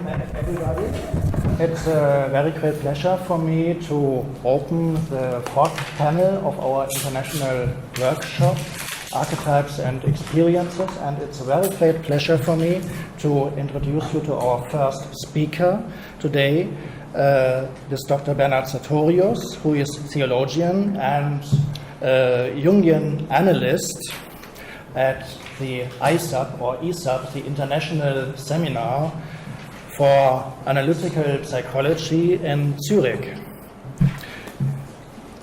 welcome everybody. It's a very great pleasure for me to open the fourth panel of our international workshop, Archetypes and Experiences, and it's a very great pleasure for me to introduce you to our first speaker today. This Dr. Bernard Sartorius, who is theologian and Jungian analyst at the ISAP or ISAP, the International Seminar for Analytical Psychology in Zurich.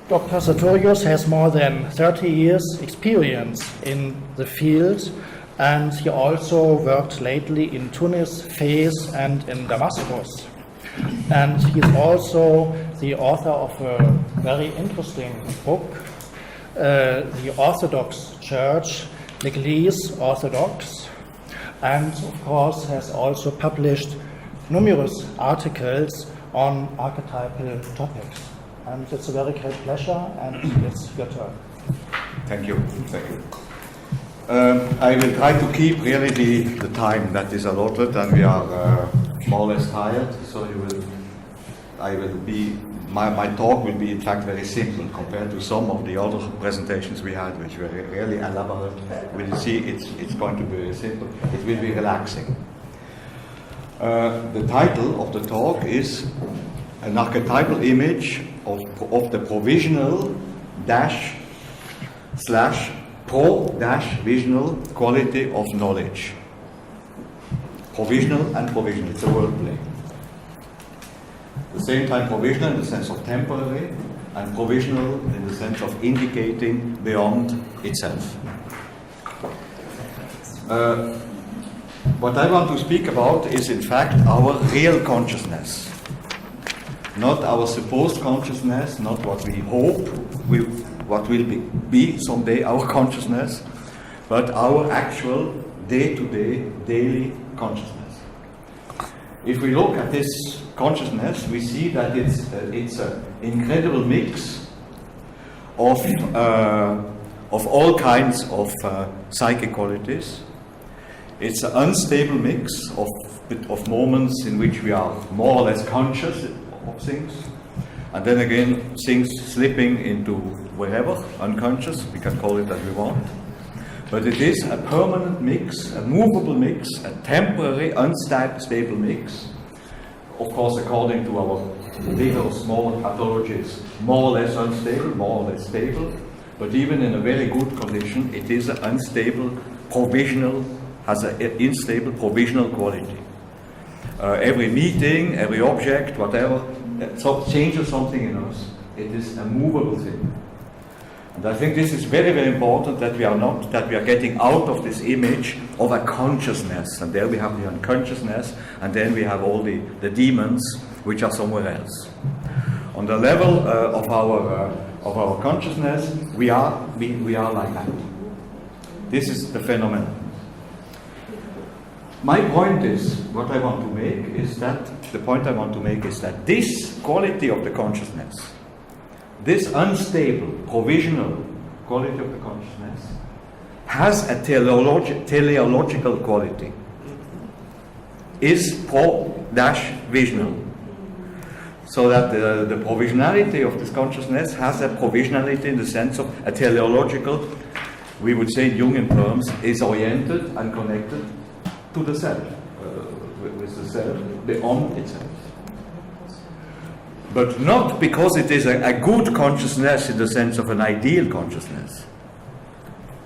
Dr. Sartorius has more than 30 years experience in the field, and he also worked lately in Tunis, Fez, and in Damascus. And he's also the author of a very interesting book, The Orthodox Church, L'Église Orthodoxe, and of course has also published numerous articles on archetypal topics. And it's a very great pleasure, and it's your turn. Thank you. Thank you. I will try to keep really the time that is allotted, and we are more or less tired, so my talk will be in fact very simple compared to some of the other presentations we had, which were really elaborate. We'll see it's going to be very simple. It will be relaxing. The title of the talk is An Archetypal Image of the Provisional / pro-visional quality of knowledge. Provisional and provisional, it's a wordplay. At the same time, provisional in the sense of temporary, and provisional in the sense of indicating beyond itself. What I want to speak about is in fact our real consciousness. Not our supposed consciousness, not what we hope, what will be someday our consciousness, but our actual day-to-day, daily consciousness. If we look at this consciousness, we see that it's an incredible mix of all kinds of psychic qualities. It's an unstable mix of moments in which we are more or less conscious of things, and then again things slipping into wherever, unconscious, we can call it as we want. But it is a permanent mix, a movable mix, a temporary, unstable mix. Of course, according to our bigger or smaller pathologies, more or less unstable, more or less stable. But even in a very good condition, it is an unstable, provisional, has an unstable, provisional quality. Every meeting, every object, whatever, changes something in us. It is a movable thing. And I think this is very, very important that we are getting out of this image of a consciousness. And there we have the unconsciousness, and then we have all the demons which are somewhere else. On the level of our consciousness, we are like that. This is the phenomenon. My point is, what I want to make is that this quality of the consciousness, this unstable, provisional quality of the consciousness, has a teleological quality, is pro-visional. So that the provisionality of this consciousness has a provisionality in the sense of a teleological, we would say in Jungian terms, is oriented and connected to the self, with the self, beyond itself. But not because it is a good consciousness in the sense of an ideal consciousness.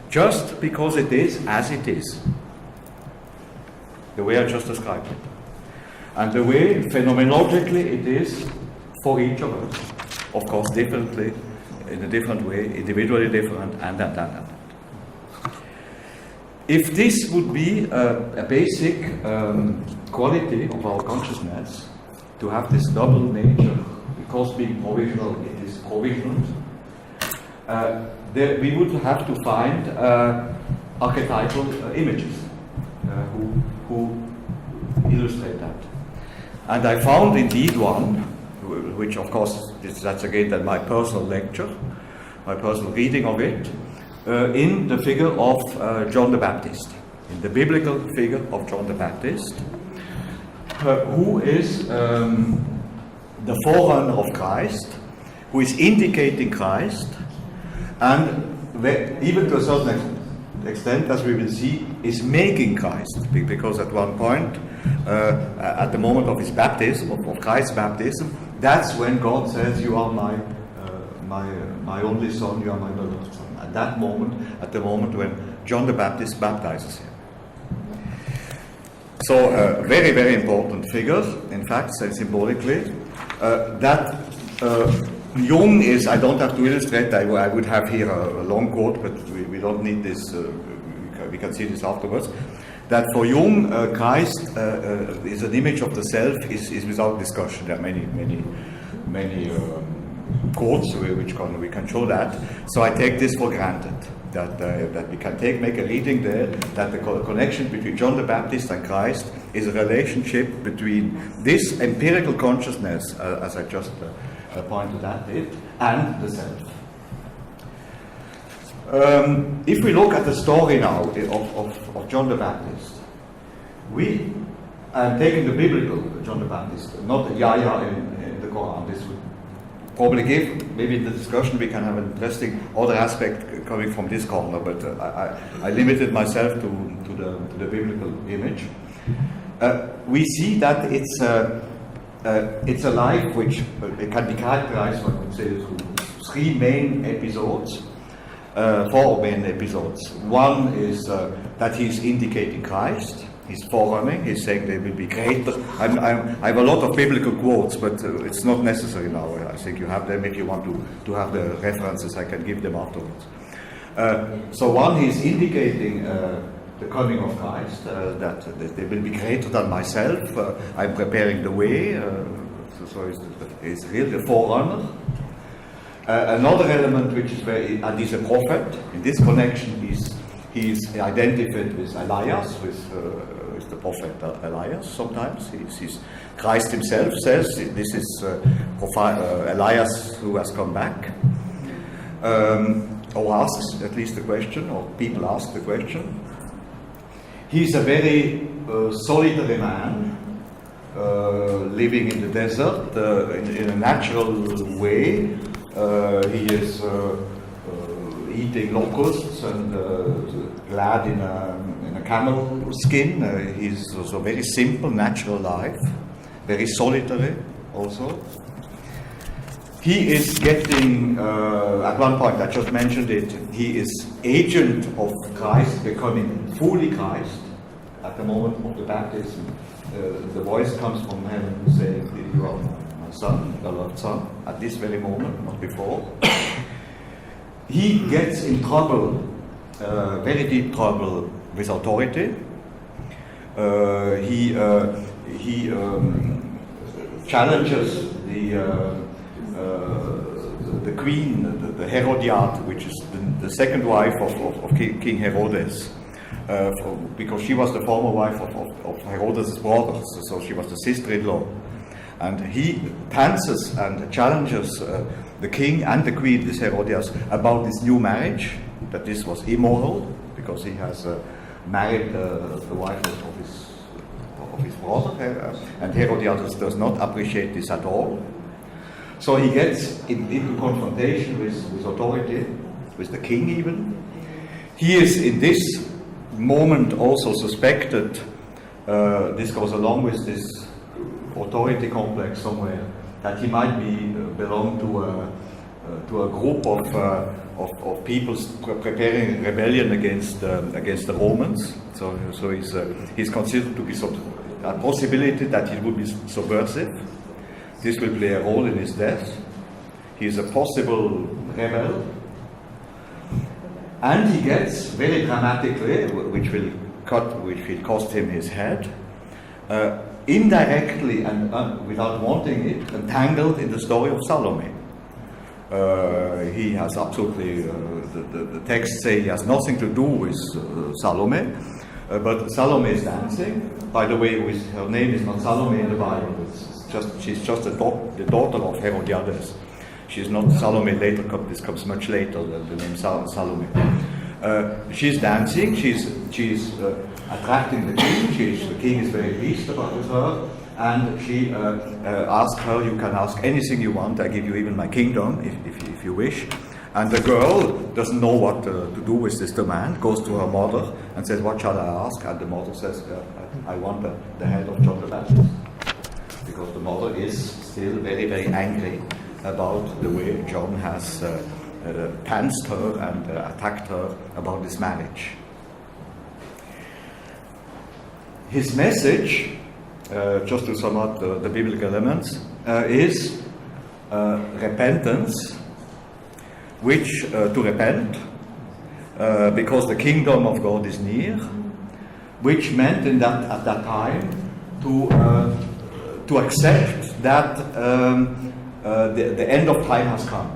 Just because it is as it is. The way I just described it. And the way, phenomenologically, it is for each of us. Of course, differently, in a different way, individually different, and. If this would be a basic quality of our consciousness, to have this double nature, because being provisional, it is provisional, we would have to find archetypal images who illustrate that. And I found indeed one, which of course, that's again then my personal lecture, my personal reading of it, in the figure of John the Baptist, in the biblical figure of John the Baptist, who is the forerunner of Christ, who is indicating Christ, and even to a certain extent, as we will see, is making Christ, because at one point, at the moment of his baptism, of Christ's baptism, that's when God says, "You are my only son, you are my beloved son." At that moment, at the moment when John the Baptist baptizes him. So, very, very important figure, in fact, symbolically. That Jung is, I don't have to illustrate, I would have here a long quote, but we don't need this, we can see this afterwards. That for Jung, Christ is an image of the self, is without discussion. There are many quotes which we can show that. So I take this for granted, that we can make a reading there, that the connection between John the Baptist and Christ is a relationship between this empirical consciousness, as I just pointed at it, and the self. If we look at the story now of John the Baptist, we are taking the biblical John the Baptist, not Yahya in the Quran. This would probably give, maybe in the discussion we can have an interesting other aspect coming from this corner, but I limited myself to the biblical image. We see that it's a life which it can be characterized, I would say, through three main episodes, four main episodes. One is that he's indicating Christ. He's forerunning. He's saying they will be greater. I have a lot of biblical quotes, but it's not necessary now. I think you have them. If you want to have the references, I can give them afterwards. So one, he's indicating the coming of Christ, that they will be greater than myself. I'm preparing the way. So he's really the forerunner. Another element which is and he's a prophet. In this connection, he's identified with Elias, with the prophet Elias. Sometimes he's Christ himself says this is Elias who has come back, or asks at least the question, or people ask the question. He's a very solitary man, living in the desert in a natural way. He is eating locusts and clad in a camel skin. He's also very simple, natural life, very solitary also. He is getting, at one point I just mentioned it, he is agent of Christ, becoming fully Christ. At the moment of the baptism, the voice comes from heaven saying, "You are my son, beloved son," at this very moment, not before. He gets in trouble, very deep trouble with authority. He challenges the queen, the Herodias, which is the second wife of King Herodes, because she was the former wife of Herodes' brother, so she was the sister-in-law. And he pantsers and challenges the king and the queen, this Herodias, about this new marriage, that this was immoral, because he has married the wife of his brother, and Herodias does not appreciate this at all. So he gets into confrontation with authority, with the king even. He is in this moment also suspected, this goes along with this authority complex somewhere, that he might belong to a group of people preparing rebellion against the Romans. So he's considered to be a possibility that he would be subversive. This will play a role in his death. He is a possible rebel, and he gets very dramatically, which will cost him his head, indirectly and without wanting it, entangled in the story of Salome. He has absolutely, the texts say he has nothing to do with Salome, but Salome is dancing. By the way, her name is not Salome in the Bible. She's just the daughter of Herodias. She's not Salome. Later, this comes much later. The name Salome. She's dancing. She's attracting the king. The king is very pleased about her. and she asked her, "You can ask anything you want, I give you even my kingdom, if you wish." And the girl doesn't know what to do with this demand, goes to her mother and says, "What shall I ask?" And the mother says, "I want the head of John the Baptist." Because the mother is still very, very angry about the way John has pantsed her and attacked her about this marriage. His message, just to sum up the biblical elements, is repentance, which to repent, because the kingdom of God is near, which meant at that time to accept that the end of time has come.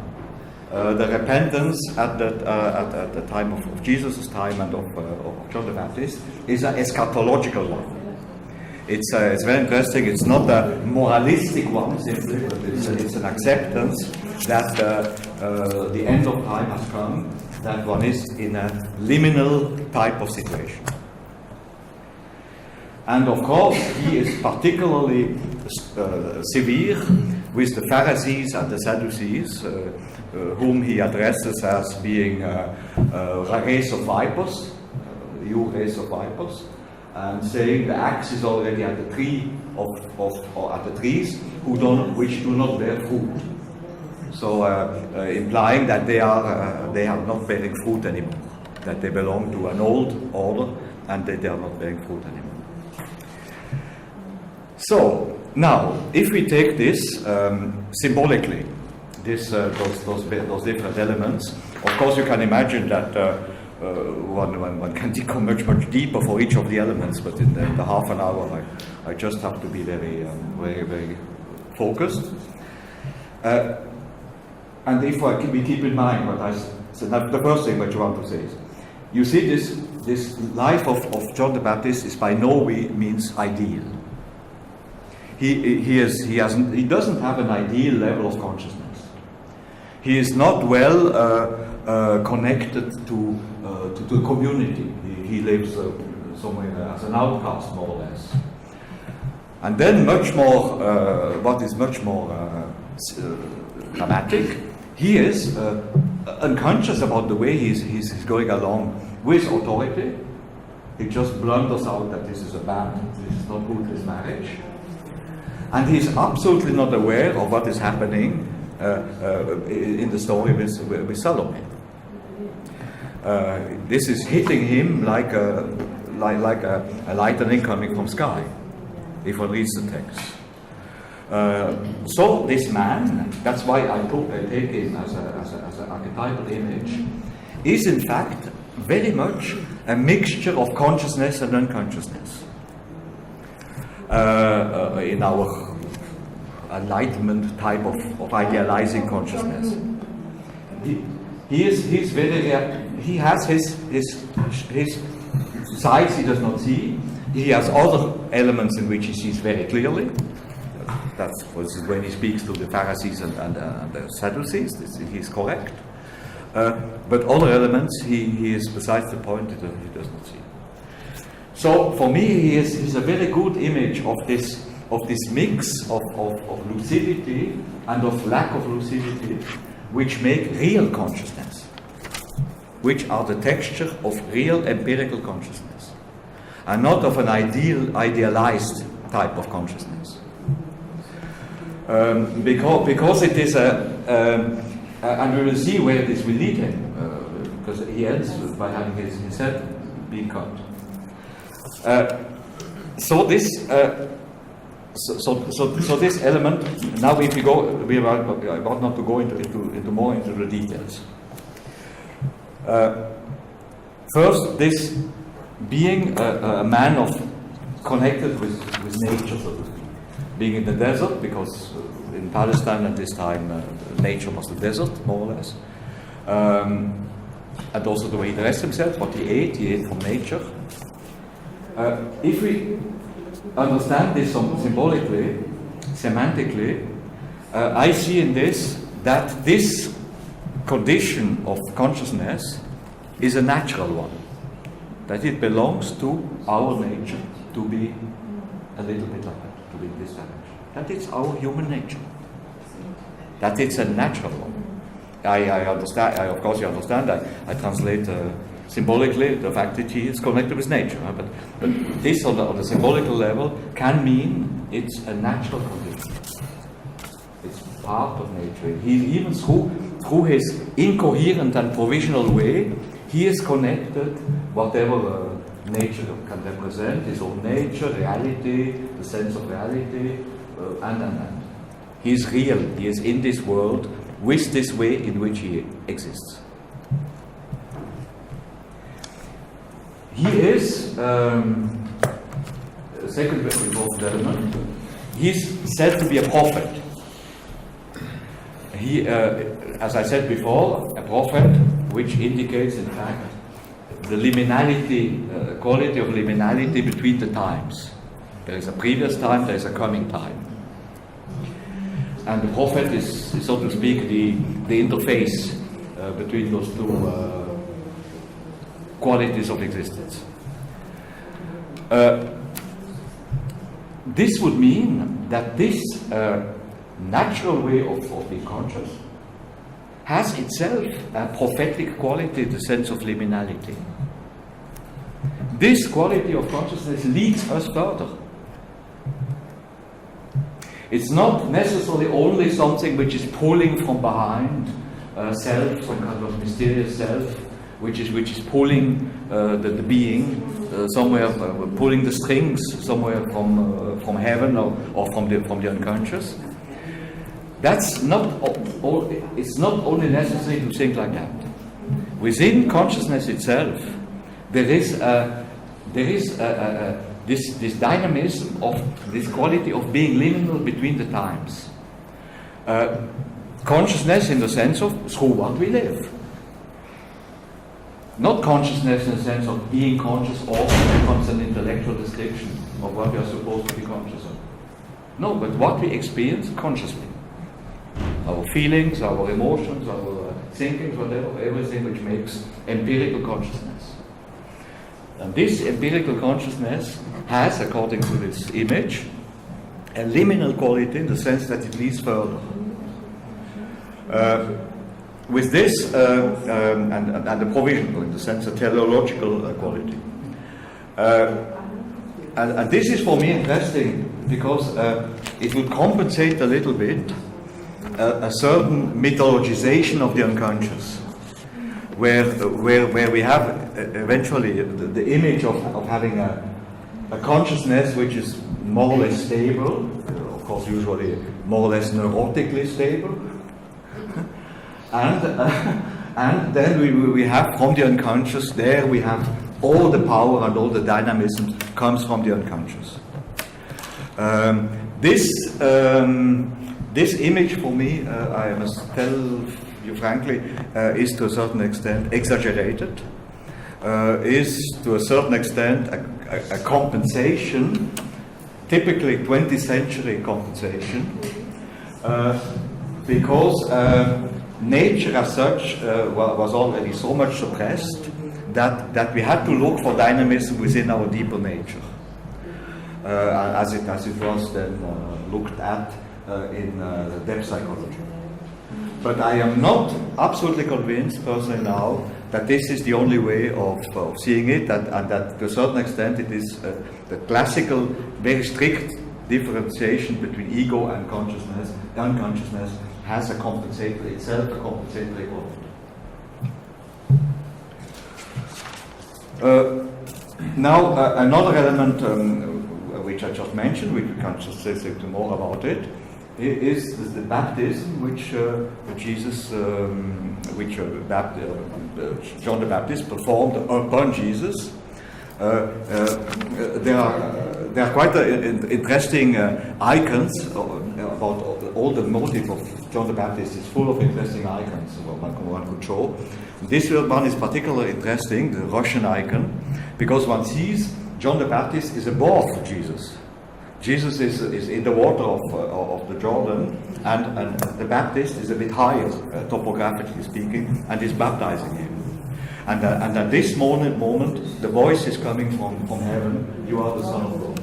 The repentance at the time of Jesus' time and of John the Baptist is an eschatological one. It's very interesting. It's not a moralistic one simply, but it's an acceptance that the end of time has come, that one is in a liminal type of situation. And of course, he is particularly severe with the Pharisees and the Sadducees, whom he addresses as being a race of vipers, you race of vipers, and saying the axe is already at the tree or at the trees which do not bear fruit. So implying that they are not bearing fruit anymore, that they belong to an old order and that they are not bearing fruit anymore. So now, if we take this symbolically, those different elements, of course you can imagine that one can become much deeper for each of the elements, but in the half an hour I just have to be very focused. And if we keep in mind what I said, the first thing that you want to say is, you see this life of John the Baptist is by no means ideal. He doesn't have an ideal level of consciousness. He is not well connected to the community. He lives somewhere as an outcast, more or less. And then what is much more dramatic, he is unconscious about the way he's going along with authority. He just blunders out that this is this is not good, this marriage. And he's absolutely not aware of what is happening in the story with Salome. This is hitting him like a lightning coming from sky, if one reads the text. So this man, that's why I take him as an archetypal image, is in fact very much a mixture of consciousness and unconsciousness. In our enlightenment type of idealizing consciousness, he has his sides he does not see. He has other elements in which he sees very clearly. That's when he speaks to the Pharisees and the Sadducees. He's correct. But other elements he is besides the point that he does not see. So for me, he's a very good image of this mix of lucidity and of lack of lucidity, which make real consciousness, which are the texture of real empirical consciousness, and not of an idealized type of consciousness. Because it is and we will see where this will lead him, because he ends by having his head being cut. So this element. Now, if we are about not to go into more into the details. First, this being a man connected with nature, so to speak, being in the desert, because in Palestine at this time nature was the desert, more or less, and also the way he dressed himself, what he ate from nature. If we understand this symbolically, semantically, I see in this that this condition of consciousness is a natural one, that it belongs to our nature to be a little bit like that. to be in this direction. That is our human nature. That it's a natural one. I understand, of course you understand, I translate symbolically the fact that he is connected with nature. But this on the symbolical level can mean it's a natural condition. It's part of nature. Even through his incoherent and provisional way, he is connected, whatever nature can represent, his own nature, reality, the sense of reality, and. He is real, he is in this world with this way in which he exists. He is, second very important element, he is said to be a prophet. He, as I said before, a prophet which indicates in fact the liminality, quality of liminality between the times. There is a previous time, there is a coming time. And the prophet is, so to speak, the interface between those two qualities of existence. This would mean that this natural way of being conscious has itself a prophetic quality, the sense of liminality. This quality of consciousness leads us further. It's not necessarily only something which is pulling from behind self, some kind of mysterious self, which is pulling the being somewhere, pulling the strings somewhere from heaven or from the unconscious. That's not. It's not only necessary to think like that. Within consciousness itself, there is this dynamism of this quality of being liminal between the times. Consciousness in the sense of through what we live. Not consciousness in the sense of being conscious or becomes an intellectual description of what we are supposed to be conscious of. No, but what we experience consciously. Our feelings, our emotions, our thinkings, whatever, everything which makes empirical consciousness. And this empirical consciousness has, according to this image, a liminal quality in the sense that it leads further. With this, and the provisional, in the sense of teleological quality. And this is for me interesting because it would compensate a little bit a certain mythologization of the unconscious. Where we have eventually the image of having a consciousness which is more or less stable, of course usually more or less neurotically stable, and then we have from the unconscious, there we have all the power and all the dynamism comes from the unconscious. This image for me, I must tell you frankly, is to a certain extent exaggerated, is to a certain extent a compensation, typically 20th century compensation, because nature as such was already so much suppressed that we had to look for dynamism within our deeper nature, as it was then looked at in depth psychology. But I am not absolutely convinced personally now that this is the only way of seeing it, and that to a certain extent it is the classical, very strict differentiation between ego and consciousness. Unconsciousness has a compensatory quality. Now, another element which I just mentioned, which we can just say more about it, is the baptism which Jesus, John the Baptist performed upon Jesus. There are quite interesting icons about all the motive of John the Baptist. Is full of interesting icons one could show. This one is particularly interesting, the Russian icon, because one sees John the Baptist is above Jesus. Jesus is in the water of the Jordan, and the Baptist is a bit higher, topographically speaking, and is baptizing him. And at this moment, the voice is coming from heaven, "You are the Son of God,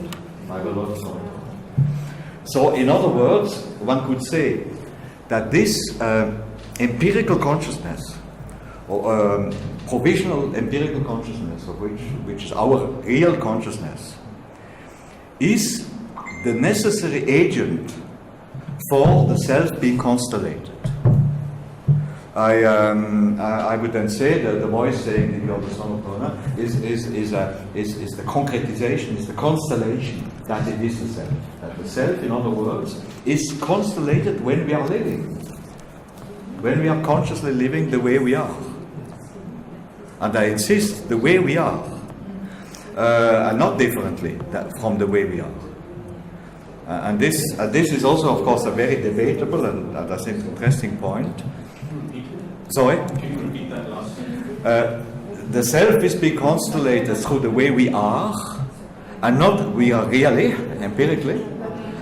my beloved Son of God." So, in other words, one could say that this empirical consciousness, or provisional empirical consciousness, of which is our real consciousness, is the necessary agent for the self being constellated. I would then say that the voice saying that you are the son of Turner is the concretization, is the constellation that it is the self. That the self, in other words, is constellated when we are living, when we are consciously living the way we are. And I insist, the way we are, and not differently from the way we are. And this is also, of course, a very debatable and I think interesting point. Sorry? Can you repeat that last sentence? The self is being constellated through the way we are, and not we are really, empirically,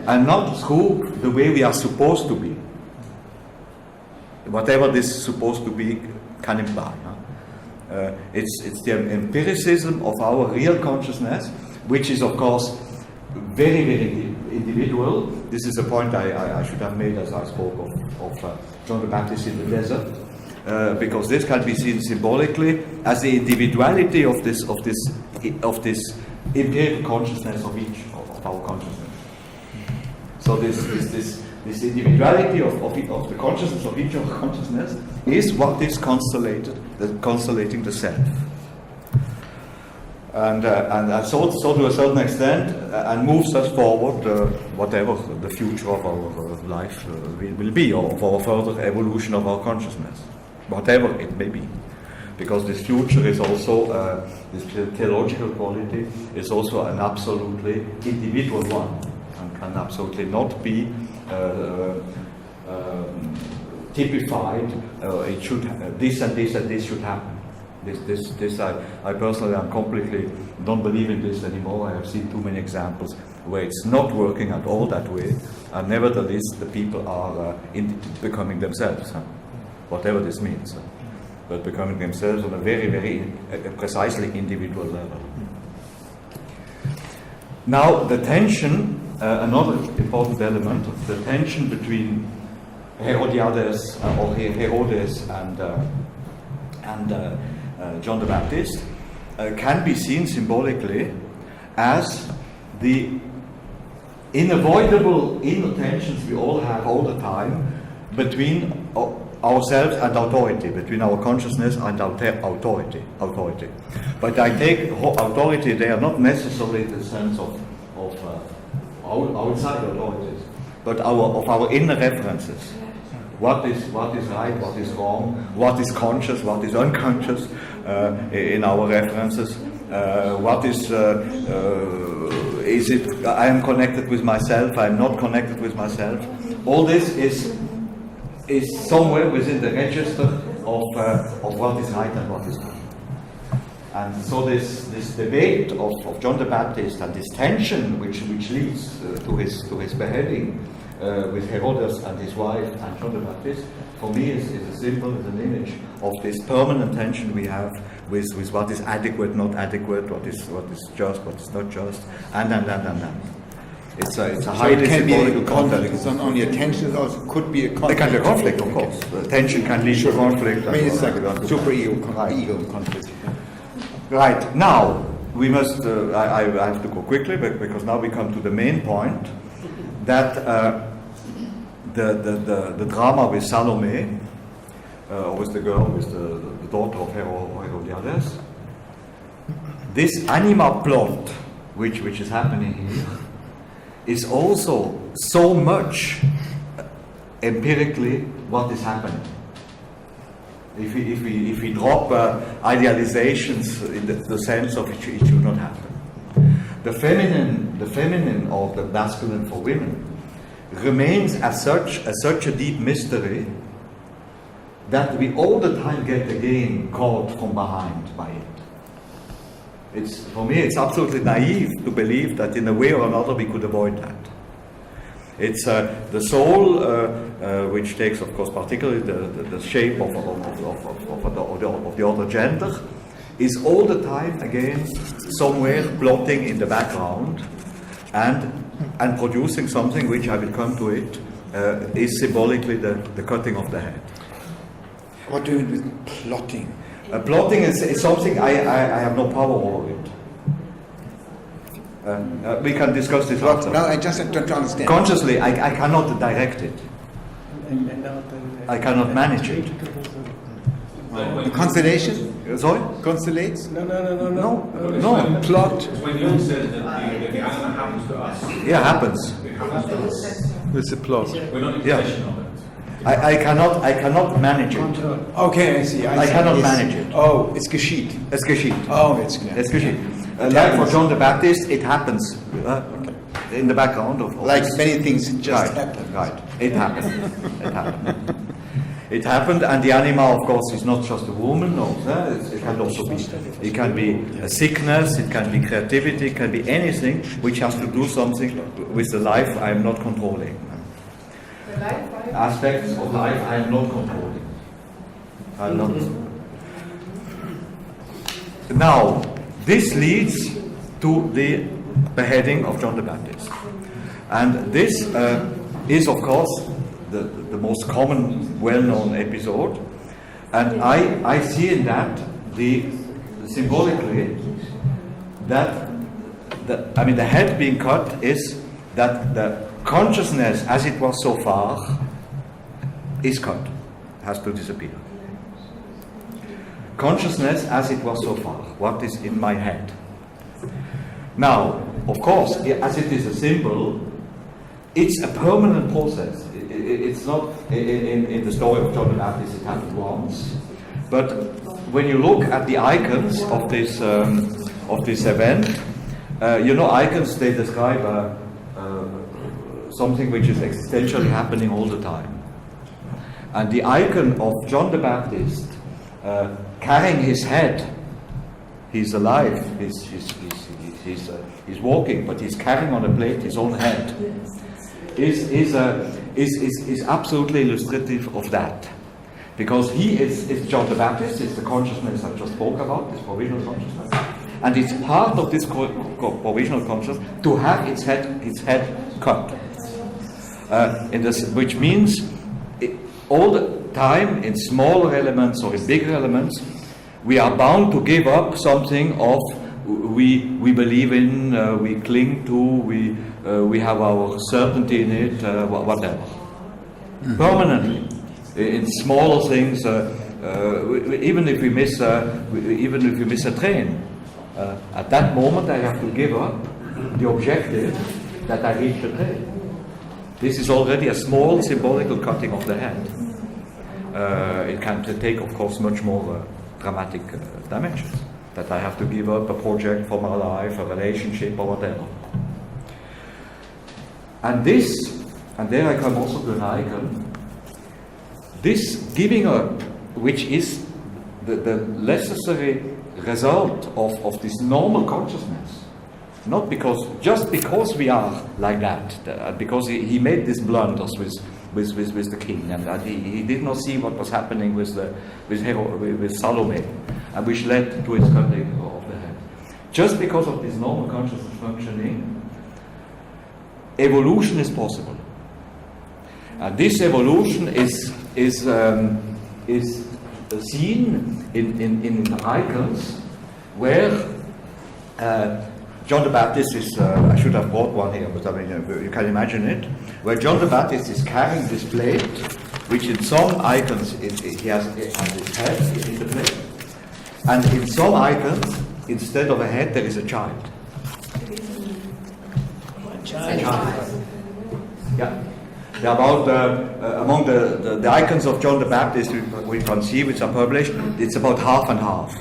and not through the way we are supposed to be. Whatever this supposed to be can imply. It's the empiricism of our real consciousness, which is, of course, very, very individual. This is a point I should have made as I spoke of John the Baptist in the desert. Because this can be seen symbolically as the individuality of this empirical consciousness of each of our consciousness. So this individuality of the consciousness of each of our consciousness is what is constellating the self. And so to a certain extent, and moves us forward, whatever the future of our life will be, or for further evolution of our consciousness. Whatever it may be, because this future is also, this theological quality is also an absolutely individual one, and can absolutely not be typified. It should this and this and this should happen. This I personally am completely don't believe in this anymore. I have seen too many examples where it's not working at all that way, and nevertheless the people are becoming themselves. Whatever this means, but becoming themselves on a very, very precisely individual level. Now, the tension, another important element, the tension between Herodias or Herodes and John the Baptist can be seen symbolically as the unavoidable inner tensions we all have all the time between ourselves and authority, between our consciousness and authority. But I take authority there not necessarily in the sense of outside authorities, but of our inner references. What is right, what is wrong, what is conscious, what is unconscious in our references. What is it? I am connected with myself. I am not connected with myself. All this is somewhere within the register of what is right and what is wrong. And so this debate of John the Baptist and this tension which leads to his beheading with Herodes and his wife and John the Baptist, for me is a symbol, is an image of this permanent tension we have with what is adequate, not adequate, what is just, what is not just, and. It's a highly symbolical conflict. It's not only a tension, it also could be a conflict. There can be a conflict, of course. Tension can lead to conflict. I mean, it's like a super ego conflict. Right, now, we must, I have to go quickly, because now we come to the main point, that the drama with Salome, with the girl, with the daughter of Herodias, this anima plot, which is happening here, is also so much empirically what is happening. If we drop idealizations in the sense of it should not happen. The feminine or the masculine for women remains as such a deep mystery that we all the time get again caught from behind by it. For me, it's absolutely naive to believe that in a way or another we could avoid that. It's the soul, which takes, of course, particularly the shape of the other gender, is all the time again somewhere plotting in the background, and and producing something which, I will come to it, is symbolically the cutting of the head. What do you mean with plotting? Plotting is something I have no power over it. We can discuss this after. No, I just don't understand. Consciously, I cannot direct it. I cannot manage it. The constellation? Sorry? Constellates? No. Plot? When Jung says that the animal happens to us, Yeah, happens. it happens to us. It's a plot. We're not in Yeah. possession of it. I cannot manage it. Okay, I see. I cannot manage it. Oh, it's geschieht. Es geschieht. Oh, it's Es geschieht. Like for John the Baptist, it happens in the background of like this. many things just Right, happen. right. It happened. It happened. It happened, and the animal, of course, is not just a woman. No, it can also be. It can be a sickness. It can be creativity. It can be anything which has to do something with the life I am not controlling. Aspects of life I am not controlling. I'm not. Now, this leads to the beheading of John the Baptist, and this is, of course, the most common, well-known episode, and I see in that symbolically that the head being cut is that the consciousness as it was so far is cut, has to disappear. Consciousness as it was so far, what is in my head. Now, of course, as it is a symbol, it's a permanent process. It's not in the story of John the Baptist, it happened once. But when you look at the icons of this event, icons, they describe something which is existentially happening all the time. And the icon of John the Baptist carrying his head, he's alive, he's walking, but he's carrying on a plate his own head, is absolutely illustrative of that. Because he is John the Baptist, it's the consciousness I just spoke about, this provisional consciousness. And it's part of this provisional consciousness to have its head cut. Which means all the time, in smaller elements or in bigger elements, we are bound to give up something of we believe in, we cling to, we have our certainty in it, whatever. Permanently, in smaller things, even if we miss a train, at that moment I have to give up the objective that I reach the train. This is already a small symbolical cutting of the head. It can take, of course, much more dramatic dimensions. That I have to give up a project for my life, a relationship, or whatever. And there I come also to an icon. This giving up, which is the necessary result of this normal consciousness, not just because we are like that, because he made these blunders with the king, and he did not see what was happening with Salome, and which led to his cutting of the head. Just because of this normal consciousness functioning, evolution is possible, and this evolution is seen in the icons where John the Baptist is, I should have brought one here, but I mean, you can imagine it, where John the Baptist is carrying this plate, which in some icons he has his head in the plate, and in some icons, instead of a head, there is a child. A child. Yeah. About among the icons of John the Baptist we can see, which are published, it's about half and half.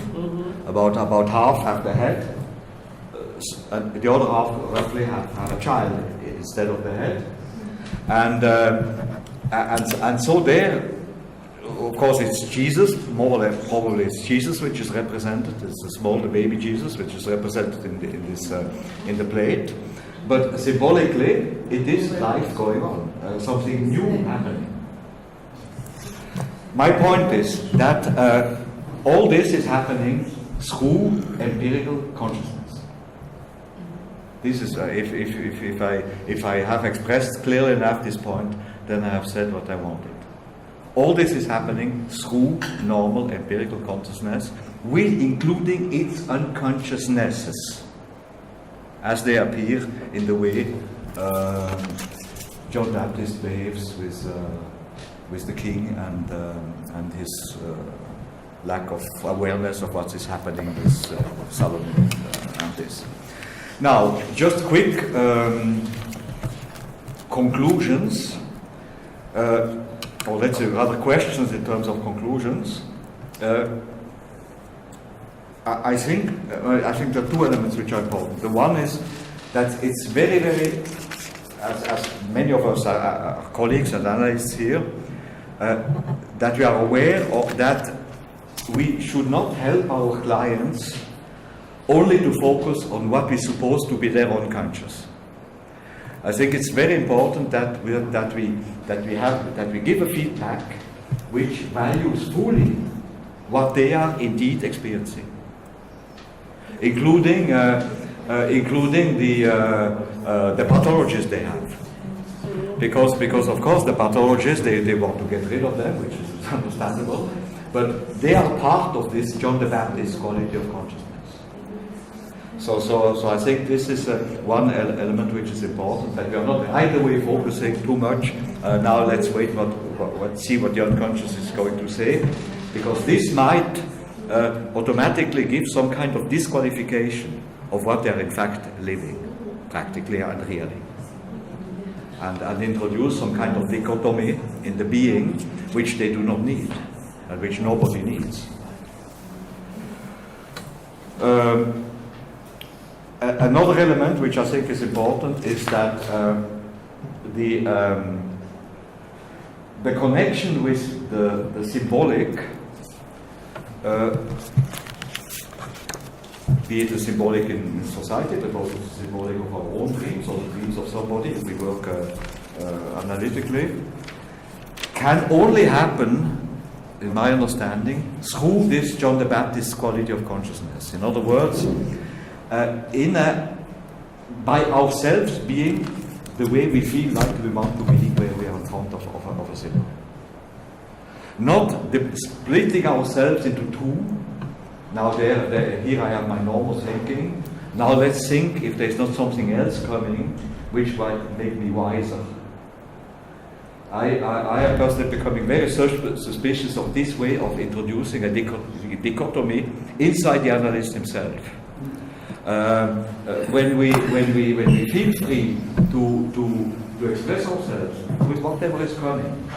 About half have the head, and the other half roughly have a child instead of the head, and so there, of course, it's Jesus, more or less probably it's Jesus which is represented. It's the baby Jesus which is represented in the plate, but symbolically it is life going on, something new happening. My point is that all this is happening through empirical consciousness. This is if I have expressed clearly enough this point, then I have said what I wanted. All this is happening through normal empirical consciousness, with including its unconsciousnesses, as they appear in the way John the Baptist behaves with the king and his lack of awareness of what is happening with Solomon and this. Now, just quick conclusions, or let's say rather questions in terms of conclusions. I think there are two elements which are important. The one is that it's very, very, as many of us are colleagues and analysts here, that we are aware of that we should not help our clients only to focus on what is supposed to be their own conscious. I think it's very important that we give a feedback which values fully what they are indeed experiencing, including the pathologies they have, because of course the pathologies they want to get rid of them, which is understandable, but they are part of this John the Baptist quality of consciousness. So I think this is one element which is important, that we are not either way focusing too much. Now let's wait, see what the unconscious is going to say, because this might automatically give some kind of disqualification of what they are in fact living, practically and really, and introduce some kind of dichotomy in the being which they do not need and which nobody needs. Another element which I think is important is that the connection with the symbolic, be it the symbolic in society, but also the symbolic of our own dreams or the dreams of somebody, if we work analytically, can only happen, in my understanding, through this John the Baptist quality of consciousness. In other words, by ourselves being the way we feel like we want to be where we are in front of a symbol. Not splitting ourselves into two. Now here I have my normal thinking. Now let's think if there's not something else coming which might make me wiser. I am personally becoming very suspicious of this way of introducing a dichotomy inside the analyst himself. When we feel free to express ourselves with whatever is coming,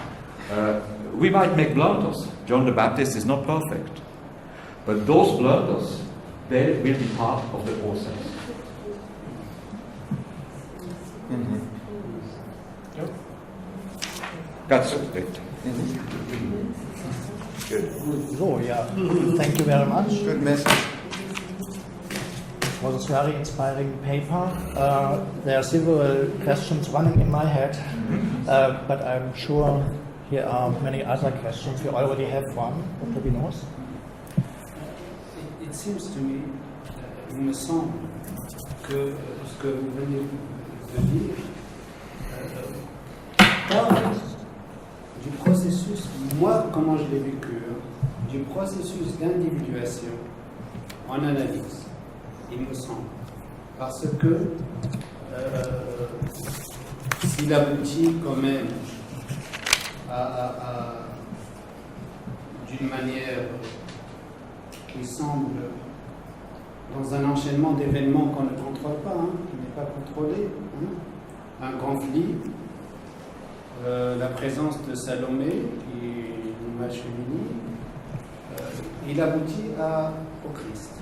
we might make blunders. John the Baptist is not perfect, but those blunders, they will be part of the process. Mm-hmm. Yep. That's it. Mm-hmm. Good. So, yeah, thank you very much. Good message. It was a very inspiring paper. There are several questions running in my head, but I'm sure here are many other questions. We already have one. Dr. Binos? It seems to me, il me semble que ce que vous venez de dire parle du processus, moi comment je l'ai vécu, du processus d'individuation en analyse, il me semble. Parce que s'il aboutit quand même d'une manière qui semble dans un enchaînement d'événements qu'on ne contrôle pas, qui n'est pas contrôlé, un conflit, la présence de Salomé, qui est une image féminine, il aboutit au Christ,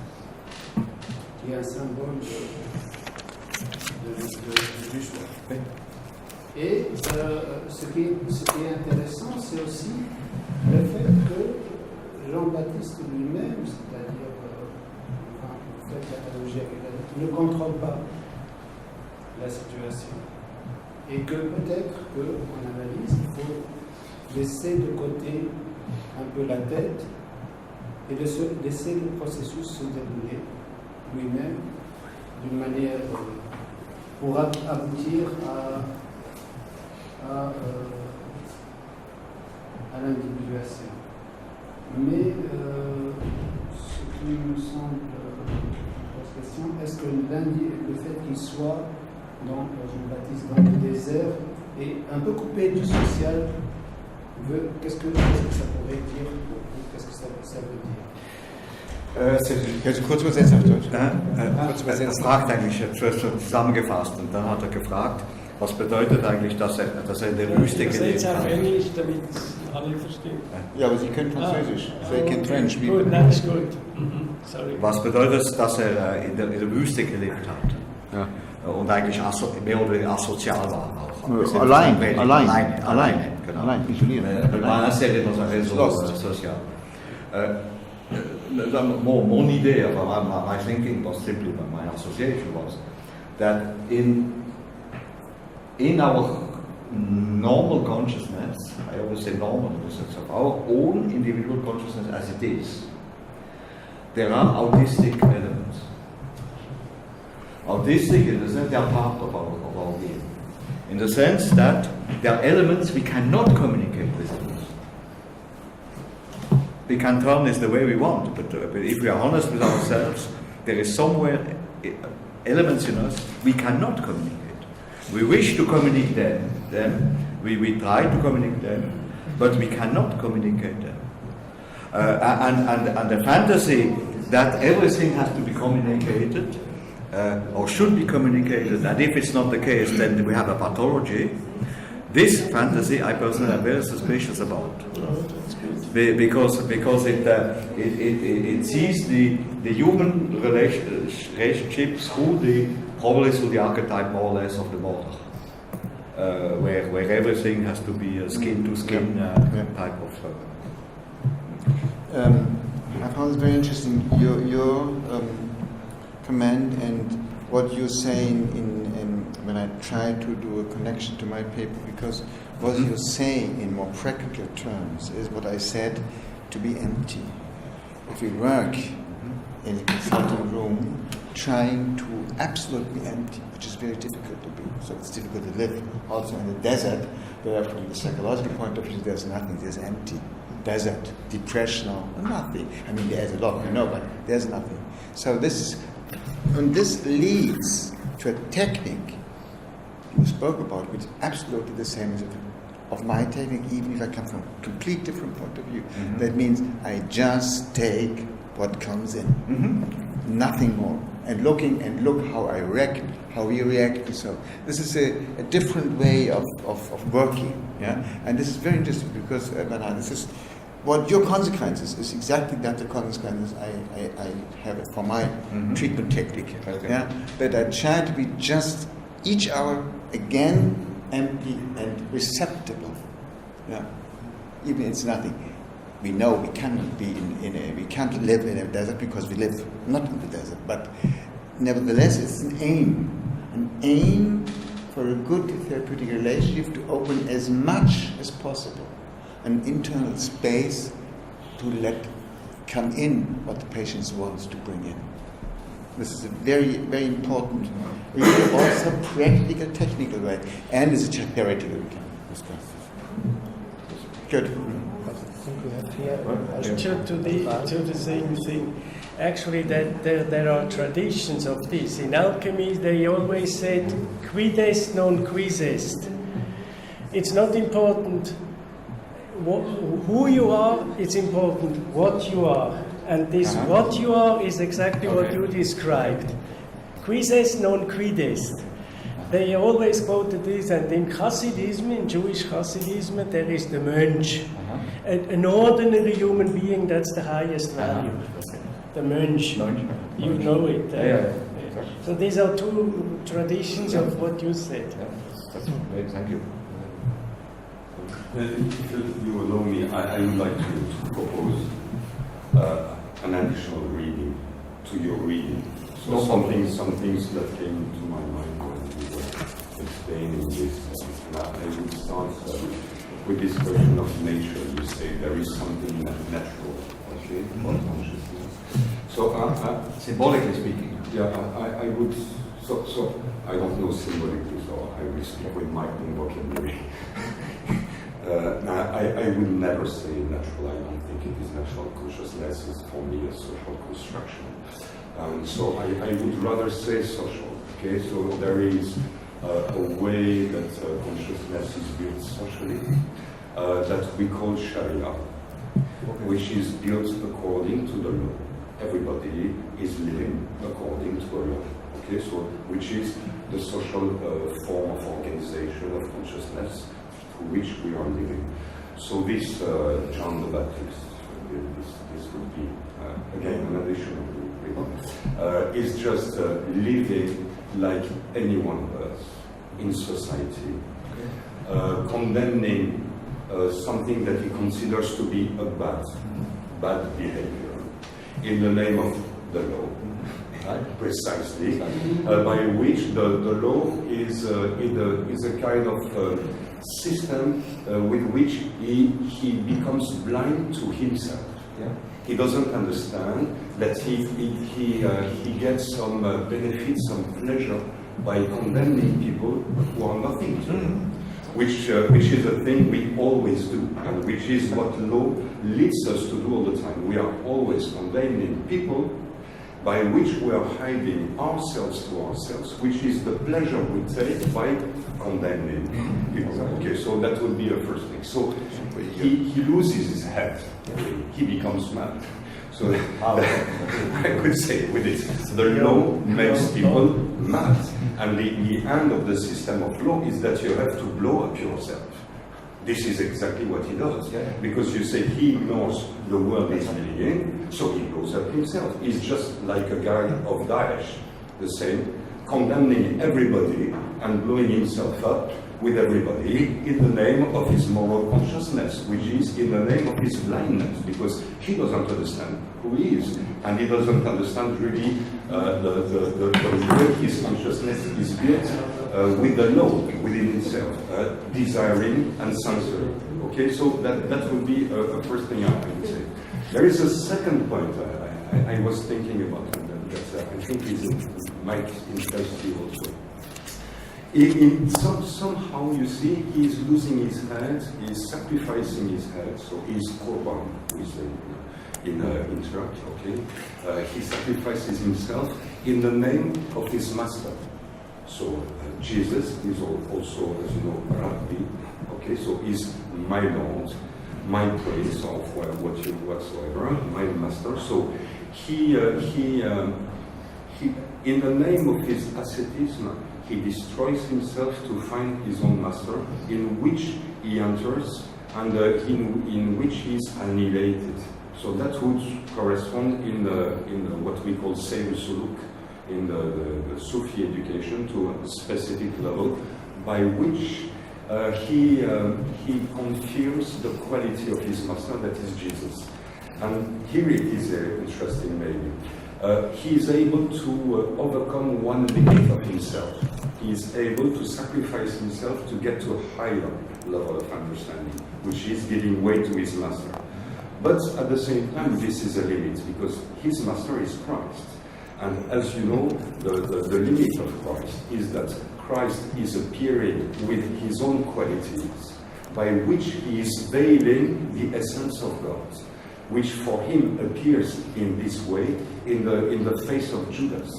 qui est un symbole du choix. Et ce qui est intéressant, c'est aussi le fait que Jean-Baptiste lui-même, c'est-à-dire, en fait, l'analogie avec la ne contrôle pas la situation. Et que peut-être qu'en analyse, il faut laisser de côté un peu la tête et laisser le processus se dérouler lui-même d'une manière pour aboutir à l'individuation. Mais ce qui me semble pose question, est-ce que le fait qu'il soit Jean-Baptiste dans le désert et un peu coupé du social, qu'est-ce que ça pourrait dire pour vous? Qu'est-ce que ça veut dire? Kannst du kurz übersetzen auf Deutsch? Er fragt eigentlich zuerst zusammengefasst und dann hat er gefragt, was bedeutet eigentlich, dass er in der Wüste gelebt hat. auf Englisch, damit alle verstehen. Ja, aber Sie können Französisch. They can French. Gut, nein, ist gut. Sorry. Was bedeutet es, dass er in der Wüste gelebt hat? Ja. Und eigentlich mehr oder weniger asozial war auch. Allein, genau. Allein, isoliert. Ma essere dans un réseau social. Mon idea, my thinking was simply, my association was that in our normal consciousness, I always say normal in the sense of our own individual consciousness as it is, there are autistic elements. Autistic in the sense they are part of our being. In the sense that there are elements we cannot communicate with others. We can turn this the way we want, but if we are honest with ourselves, there is somewhere elements in us we cannot communicate. We wish to communicate them, we try to communicate them, but we cannot communicate them. And the fantasy that everything has to be communicated, or should be communicated, and if it's not the case, then we have a pathology. This fantasy, I personally am very suspicious about, because it sees the human relationships probably through the archetype more or less of the mother, where everything has to be a skin to skin type of. I found it very interesting your comment and what you're saying in when I try to do a connection to my paper, because what you're saying in more practical terms is what I said, to be empty. If we work in a consulting room trying to absolutely be empty, which is very difficult to be, so it's difficult to live also in the desert, where from the psychological point of view there's nothing, there's empty. Desert, depression, or nothing. I mean, there's a lot, but there's nothing. So this leads to a technique you spoke about, which is absolutely the same as of my technique, even if I come from a complete different point of view. Mm-hmm. That means I just take what comes in, nothing more, and look how I react, how we react. So this is a different way of working, and this is very interesting because this is what your consequences is exactly that the consequences I have for my treatment technique. Okay. That I try to be just each hour again empty and receptible. Even it's nothing. We know we cannot be we can't live in a desert because we live not in the desert, but nevertheless it's an aim for a good therapeutic relationship to open as much as possible an internal space to let come in what the patient wants to bring in. This is a very, very important, also practical, technical way, and it's a theoretical we can discuss. Good. To the same thing. Actually, there are traditions of this. In alchemy, they always said, quid est non quis est. It's not important who you are, it's important what you are. And this what you are is exactly what you described. Quis est non quid est. They always quoted this, and in Hasidism, in Jewish Hasidism, there is the Mönch. An ordinary human being, that's the highest value. The Mönch. You know it. So these are two traditions of what you said. That's great, thank you. If you allow me, I would like to propose an additional reading to your reading. So some things that came to my mind when you were explaining this. And I would start with this question of nature. You say there is something natural, about consciousness. So symbolically speaking. Yeah, I would So I don't know symbolically, so I will speak with my own vocabulary. I will never say natural. I don't think it is natural. Consciousness is for me a social construction. So I would rather say social. Okay, so there is a way that consciousness is built socially that we call Sharia, which is built according to the law. Everybody is living according to a law. Okay, so which is the social form of organization of consciousness through which we are living. So this John the Baptist, this would be again an additional group, is just living like any one of us in society, condemning something that he considers to be a bad behavior in the name of the law. Precisely, by which the law is a kind of system with which he becomes blind to himself. Yeah. He doesn't understand that he gets some benefit, some pleasure by condemning people who are nothing to him. Which is a thing we always do, and which is what law leads us to do all the time. We are always condemning people by which we are hiding ourselves to ourselves, which is the pleasure we take by condemning people. Okay, so that would be a first thing. So he loses his head, he becomes mad. So I could say with it, the law makes people mad. And the end of the system of law is that you have to blow up yourself. This is exactly what he does. Because you say he ignores the world he's living in, so he blows up himself. He's just like a guy of Daesh, the same, condemning everybody and blowing himself up with everybody in the name of his moral consciousness, which is in the name of his blindness, because he doesn't understand who he is, and he doesn't understand really the way his consciousness is built with the law within himself, desiring and censoring. Okay, so that would be a first thing I would say. There is a second point I was thinking about that I think might interest you also. Somehow, you see, he is losing his head, he is sacrificing his head, so he is korban, we say in Turkey, okay? He sacrifices himself in the name of his master. So Jesus is also, as you know, Rabbi, okay? So he's my Lord, my prince, or whatsoever, my master. So he in the name of his asceticism, he destroys himself to find his own master, in which he enters and in which he is annihilated. So that would correspond in what we call Seyr Suluk, in the Sufi education, to a specific level, by which he confirms the quality of his master, that is Jesus. And here it is interesting, maybe. He is able to overcome one limit of himself. He is able to sacrifice himself to get to a higher level of understanding, which is giving way to his master. But at the same time, this is a limit, because his master is Christ. And as you know, the limit of Christ is that Christ is appearing with his own qualities, by which he is veiling the essence of God, which for him appears in this way in the face of Judas,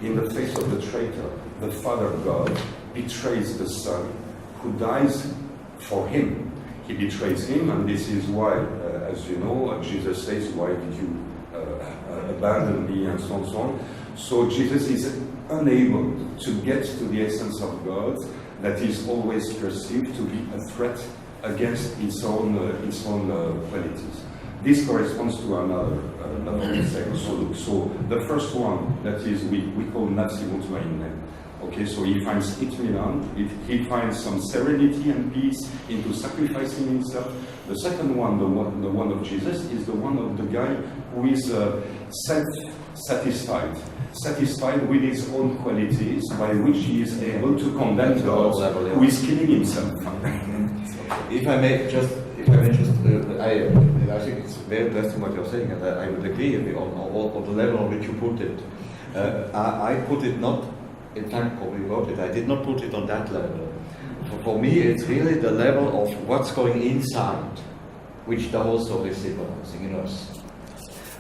in the face of the traitor. The Father God betrays the Son, who dies for him. He betrays him, and this is why, as you know, Jesus says, "Why did you abandon me?" and so on, so on. So Jesus is unable to get to the essence of God, that is always perceived to be a threat against its own qualities. This corresponds to another level. So the first one, that is, we call Nafsi Mutmainna. Okay, so he finds itminan, he finds some serenity and peace into sacrificing himself. The second one, the one of Jesus, is the one of the guy who is satisfied with his own qualities, by which he is able to condemn God, who is killing himself. If I may just, I think it's very interesting what you're saying, and I would agree on the level on which you put it. I put it not in fact probably wrote it. I did not put it on that level. For me, it's really the level of what's going inside, which does also reciprocing in us.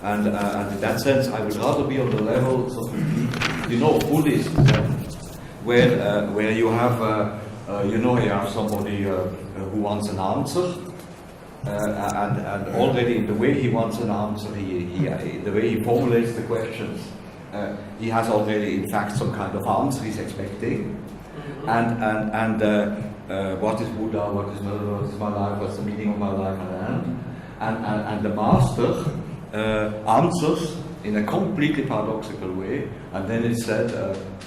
And in that sense, I would rather be on the level, so to speak, you know, Buddhism, where you have, you have somebody who wants an answer, and already in the way he wants an answer, the way he formulates the questions, he has already, in fact, some kind of answer he's expecting. And what is Buddha? What is my life? What's the meaning of my life? And the master answers in a completely paradoxical way, and then it said,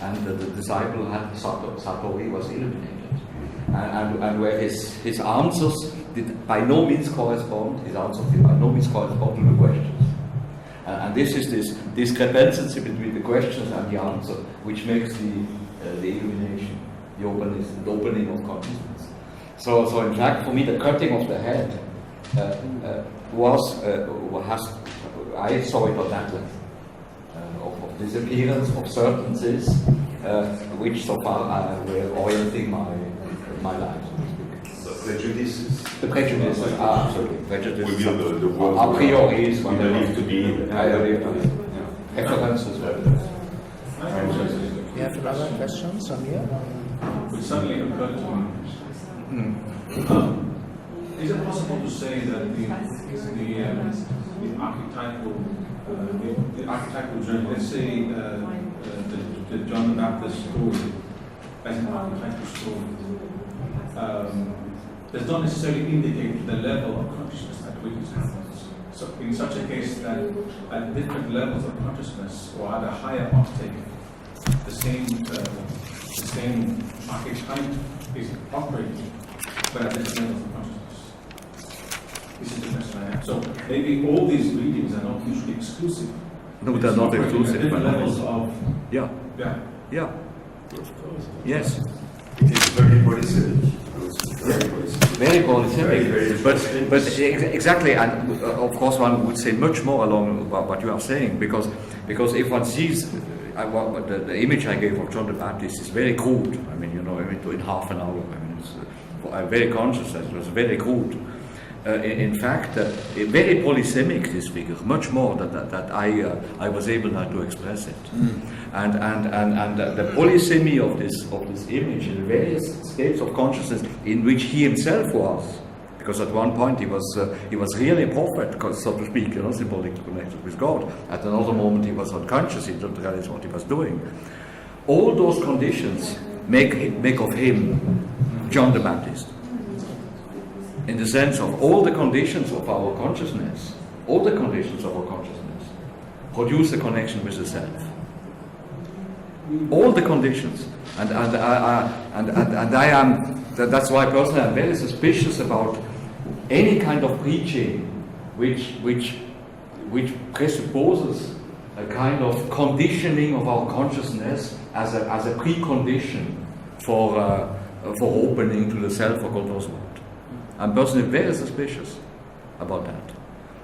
and the disciple had Satori was illuminated, and where his answers did by no means correspond. His answers did by no means correspond to the questions, and this is this discrepancy between the questions and the answer, which makes the illumination, the opening of consciousness. So in fact, for me, the cutting of the head I saw it on that level of disappearance of certainties, which so far were orienting my life, so to speak. The prejudices. The prejudices are absolutely prejudices. Reveal the world A priori is we believe to be. I believe to be. References. You have another question, Samir? Which suddenly occurred to me. Is it possible to say that the archetypal journey, let's say the John the Baptist story, as an archetypal story, does not necessarily indicate the level of consciousness at which it happens. So in such a case that at different levels of consciousness or at a higher octave, the same archetype is operating, but at different levels of consciousness. This is the question I have. So maybe all these readings are not mutually exclusive. No, they're not exclusive. At different levels of Yeah. Yes. It is very polysyllabic. Very polysyllabic. Very But exactly, and of course one would say much more along what you are saying, because if one sees the image I gave of John the Baptist is very crude. I mean, in half an hour. I mean, I'm very conscious that it was very crude. In fact, very polysemic, this figure, much more that I was able now to express it, and the polysemy of this image in various states of consciousness in which he himself was, because at one point he was really a prophet, so to speak, symbolically connected with God. At another moment he was unconscious; he didn't realize what he was doing. All those conditions make of him John the Baptist. In the sense of all the conditions of our consciousness, produce a connection with the self. All the conditions, and I am. That's why personally I'm very suspicious about any kind of preaching which presupposes a kind of conditioning of our consciousness as a precondition for opening to the self or God knows what. I'm personally very suspicious about that,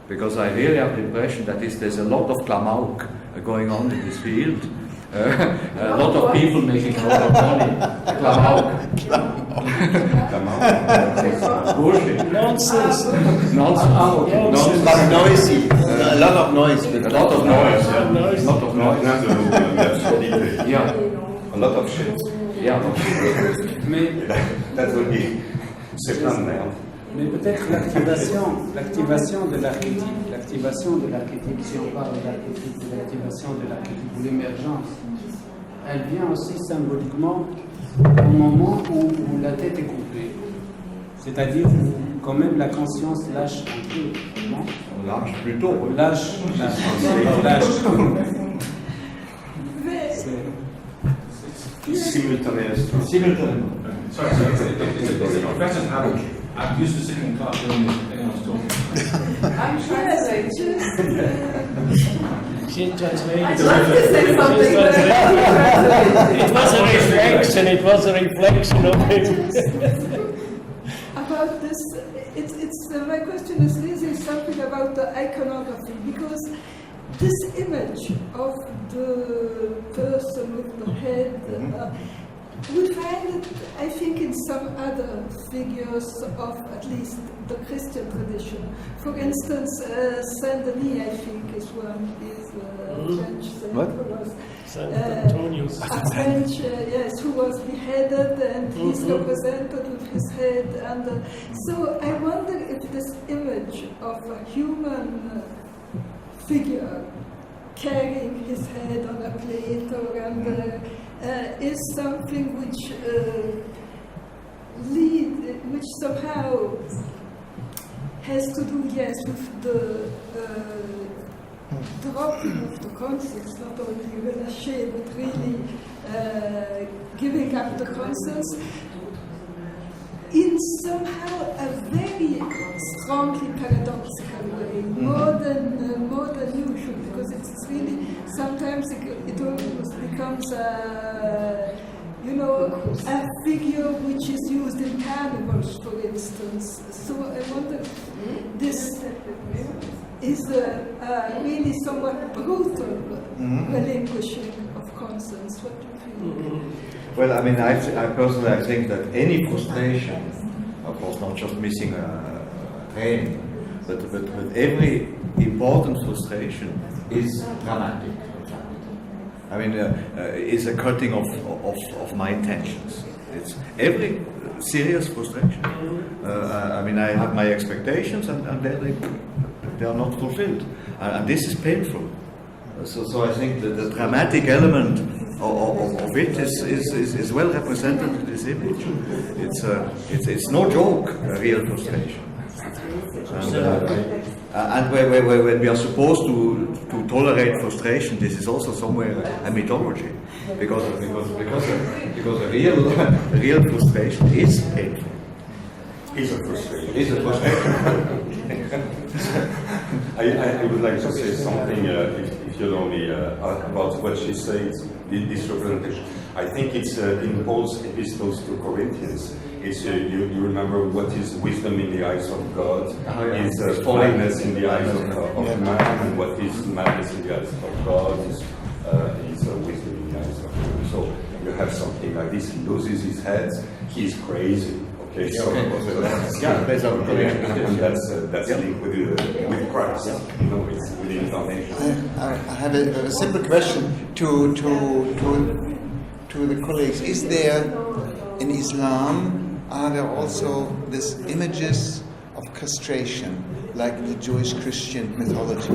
because I really have the impression that there's a lot of klamauk going on in this field, a lot of people making a lot of money. Klamauk. Bullshit. Nonsense. But noisy. A lot of noise. A lot of noise. A lot of noise. Yeah. A lot of shit. Yeah. That would be. C'est plein de merde. Mais peut-être l'activation de l'archétype, si on parle d'archétype, de l'activation de l'archétype ou l'émergence, elle vient aussi symboliquement au moment où la tête est coupée. C'est-à-dire où quand même la conscience lâche un peu, non? On lâche plutôt. Lâche. Simultanément. Sorry, it's a professor's habit. I'm used to sitting in class when anyone's talking. I'm translating. She translated. I'd love to say something, but It was a reflection of him. about this, my question is really something about the iconography, because this image of the person with the head would find it, I think, in some other figures of at least the Christian tradition. For instance, Saint Denis, I think, is one, is a French saint who was a French, yes, who was beheaded, and he's represented with his head. And so I wonder if this image of a human figure carrying his head on a plate or is something which somehow has to do, yes, with the dropping of the conscience, not only relâché, but really giving up the conscience in somehow a very strongly paradoxical way, more than usual, because it's really, sometimes it almost becomes a figure which is used in carnivals, for instance. So I wonder if this is a really somewhat brutal relinquishing of conscience. What do you think? Well, I mean, I personally think that any frustration, of course, not just missing a train, but every important frustration is dramatic. I mean, is a cutting of my intentions. It's every serious frustration. I mean, I have my expectations, and they are not fulfilled, and this is painful. So I think that the dramatic element of it is well represented in this image. It's no joke, a real frustration. And when we are supposed to tolerate frustration, this is also somewhere a mythology, because a real frustration is painful. Is a frustration. Is a frustration. I would like to say something, if you allow me, about what she says, this representation. I think it's in Paul's epistles to Corinthians. It's you remember what is wisdom in the eyes of God, is folliness in the eyes of man, and what is madness in the eyes of God is wisdom in the eyes of man. So you have something like this. He loses his head. He's crazy. Okay, so that's our connection, and that's linked with Christ. You know, it's with the incarnation. I have a simple question to the colleagues. Is there in Islam, are there also these images of castration, like the Jewish Christian mythology?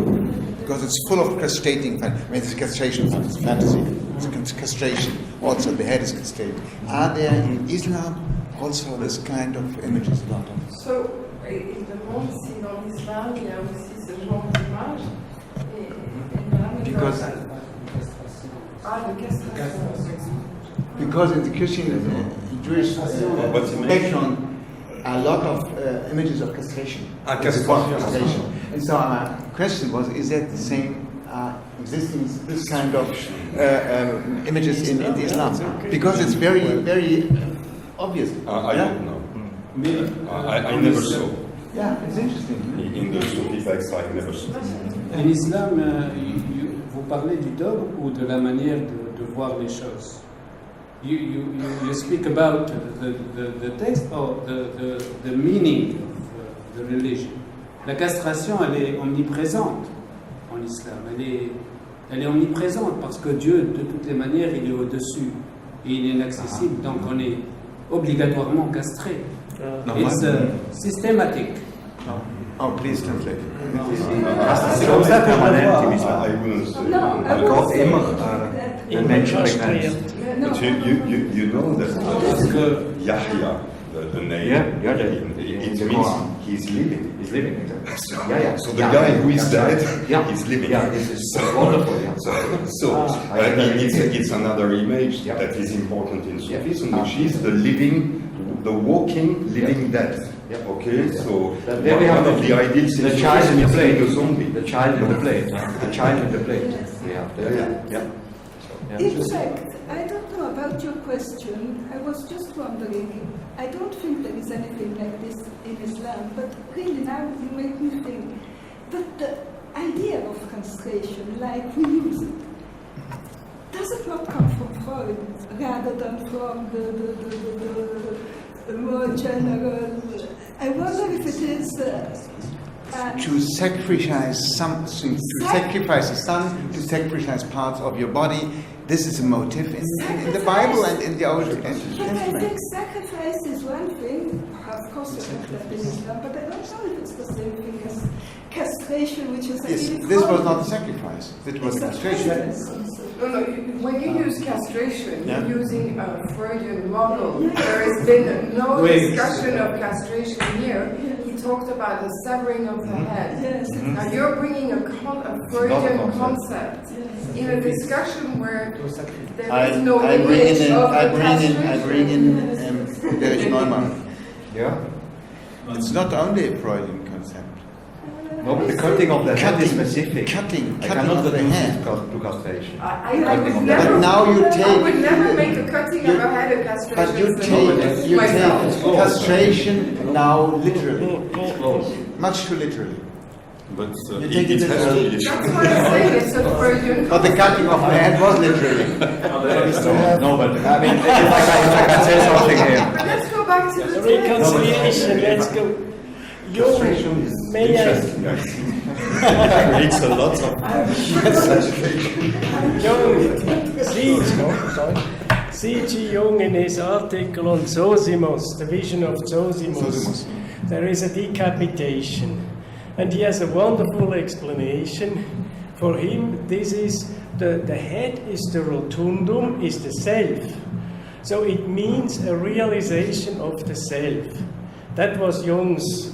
Because it's full of castrating. I mean, it's castration, it's fantasy. It's castration. Also, the head is castrated. Are there in Islam also this kind of images about them? So, il demande si dans l'islam il y a aussi ce genre d'image. Because in the Christian, Jewish background, a lot of images of castration. Castration. And so my question was, is that the same existing this kind of images in Islam? Because it's very, very obvious. I don't know. I never saw. Yeah, it's interesting. In the Sufi texts, I never saw. En islam, vous parlez du dogme ou de la manière de voir les choses? You speak about the text or the meaning of the religion. La castration, elle est omniprésente en islam. Elle est omniprésente parce que Dieu, de toutes les manières, il est au-dessus et il est inaccessible. Donc on est obligatoirement castré. It's systematic. Oh, please translate. Causa permanente im I Islam. wouldn't say. Gott immer den Menschen begrenzt. But you know that Yahya, the name, it means he's living. He's living. So the guy who is dead is living. Yeah, this is wonderful. It's another image that is important in Sufism, which is the living, the walking, living dead. Okay, so there we have the ideals the child in the plate, the zombie. The child in the plate. The child in the plate. In fact, I don't know about your question. I was just wondering. I don't think there is anything like this in Islam, but really now you make me think. But idea of castration, like we use it, does it not come from Freud rather than from the more general? I wonder if it is to sacrifice something, to sacrifice a son, to sacrifice parts of your body. This is a motive in the Bible and in the Old Testament. But I think sacrifice is one thing. Of course, you have that in Islam, but I don't know if it's the same thing as castration, which is Yes, this was not a sacrifice. It was a castration. No, when you use castration, you're using a Freudian model. There has been no discussion of castration here. He talked about the severing of the head. Now you're bringing a Freudian concept in a discussion where there is no image of the castration. I bring in Erich Neumann. Yeah? It's not only a Freudian concept. No, but the cutting of the head is specific. Cutting I cannot of the reduce head. it to castration. I would never, But now you I take. would never make a cutting of a head a castration. But you take castration now literally, much too literally. But You take it it has to literally. be. That's why I'm saying it's a Freudian But the cutting of the head was literally. No, but I mean, if I can say something here. But let's go back to the text. Reconciliation, let's go. Castration is May I? interesting. It's a lot of C.G. Jung in his article on Zosimus, the vision of Zosimus, there is a decapitation. And he has a wonderful explanation. For him, this is the head is the rotundum, is the self. So it means a realization of the self. That was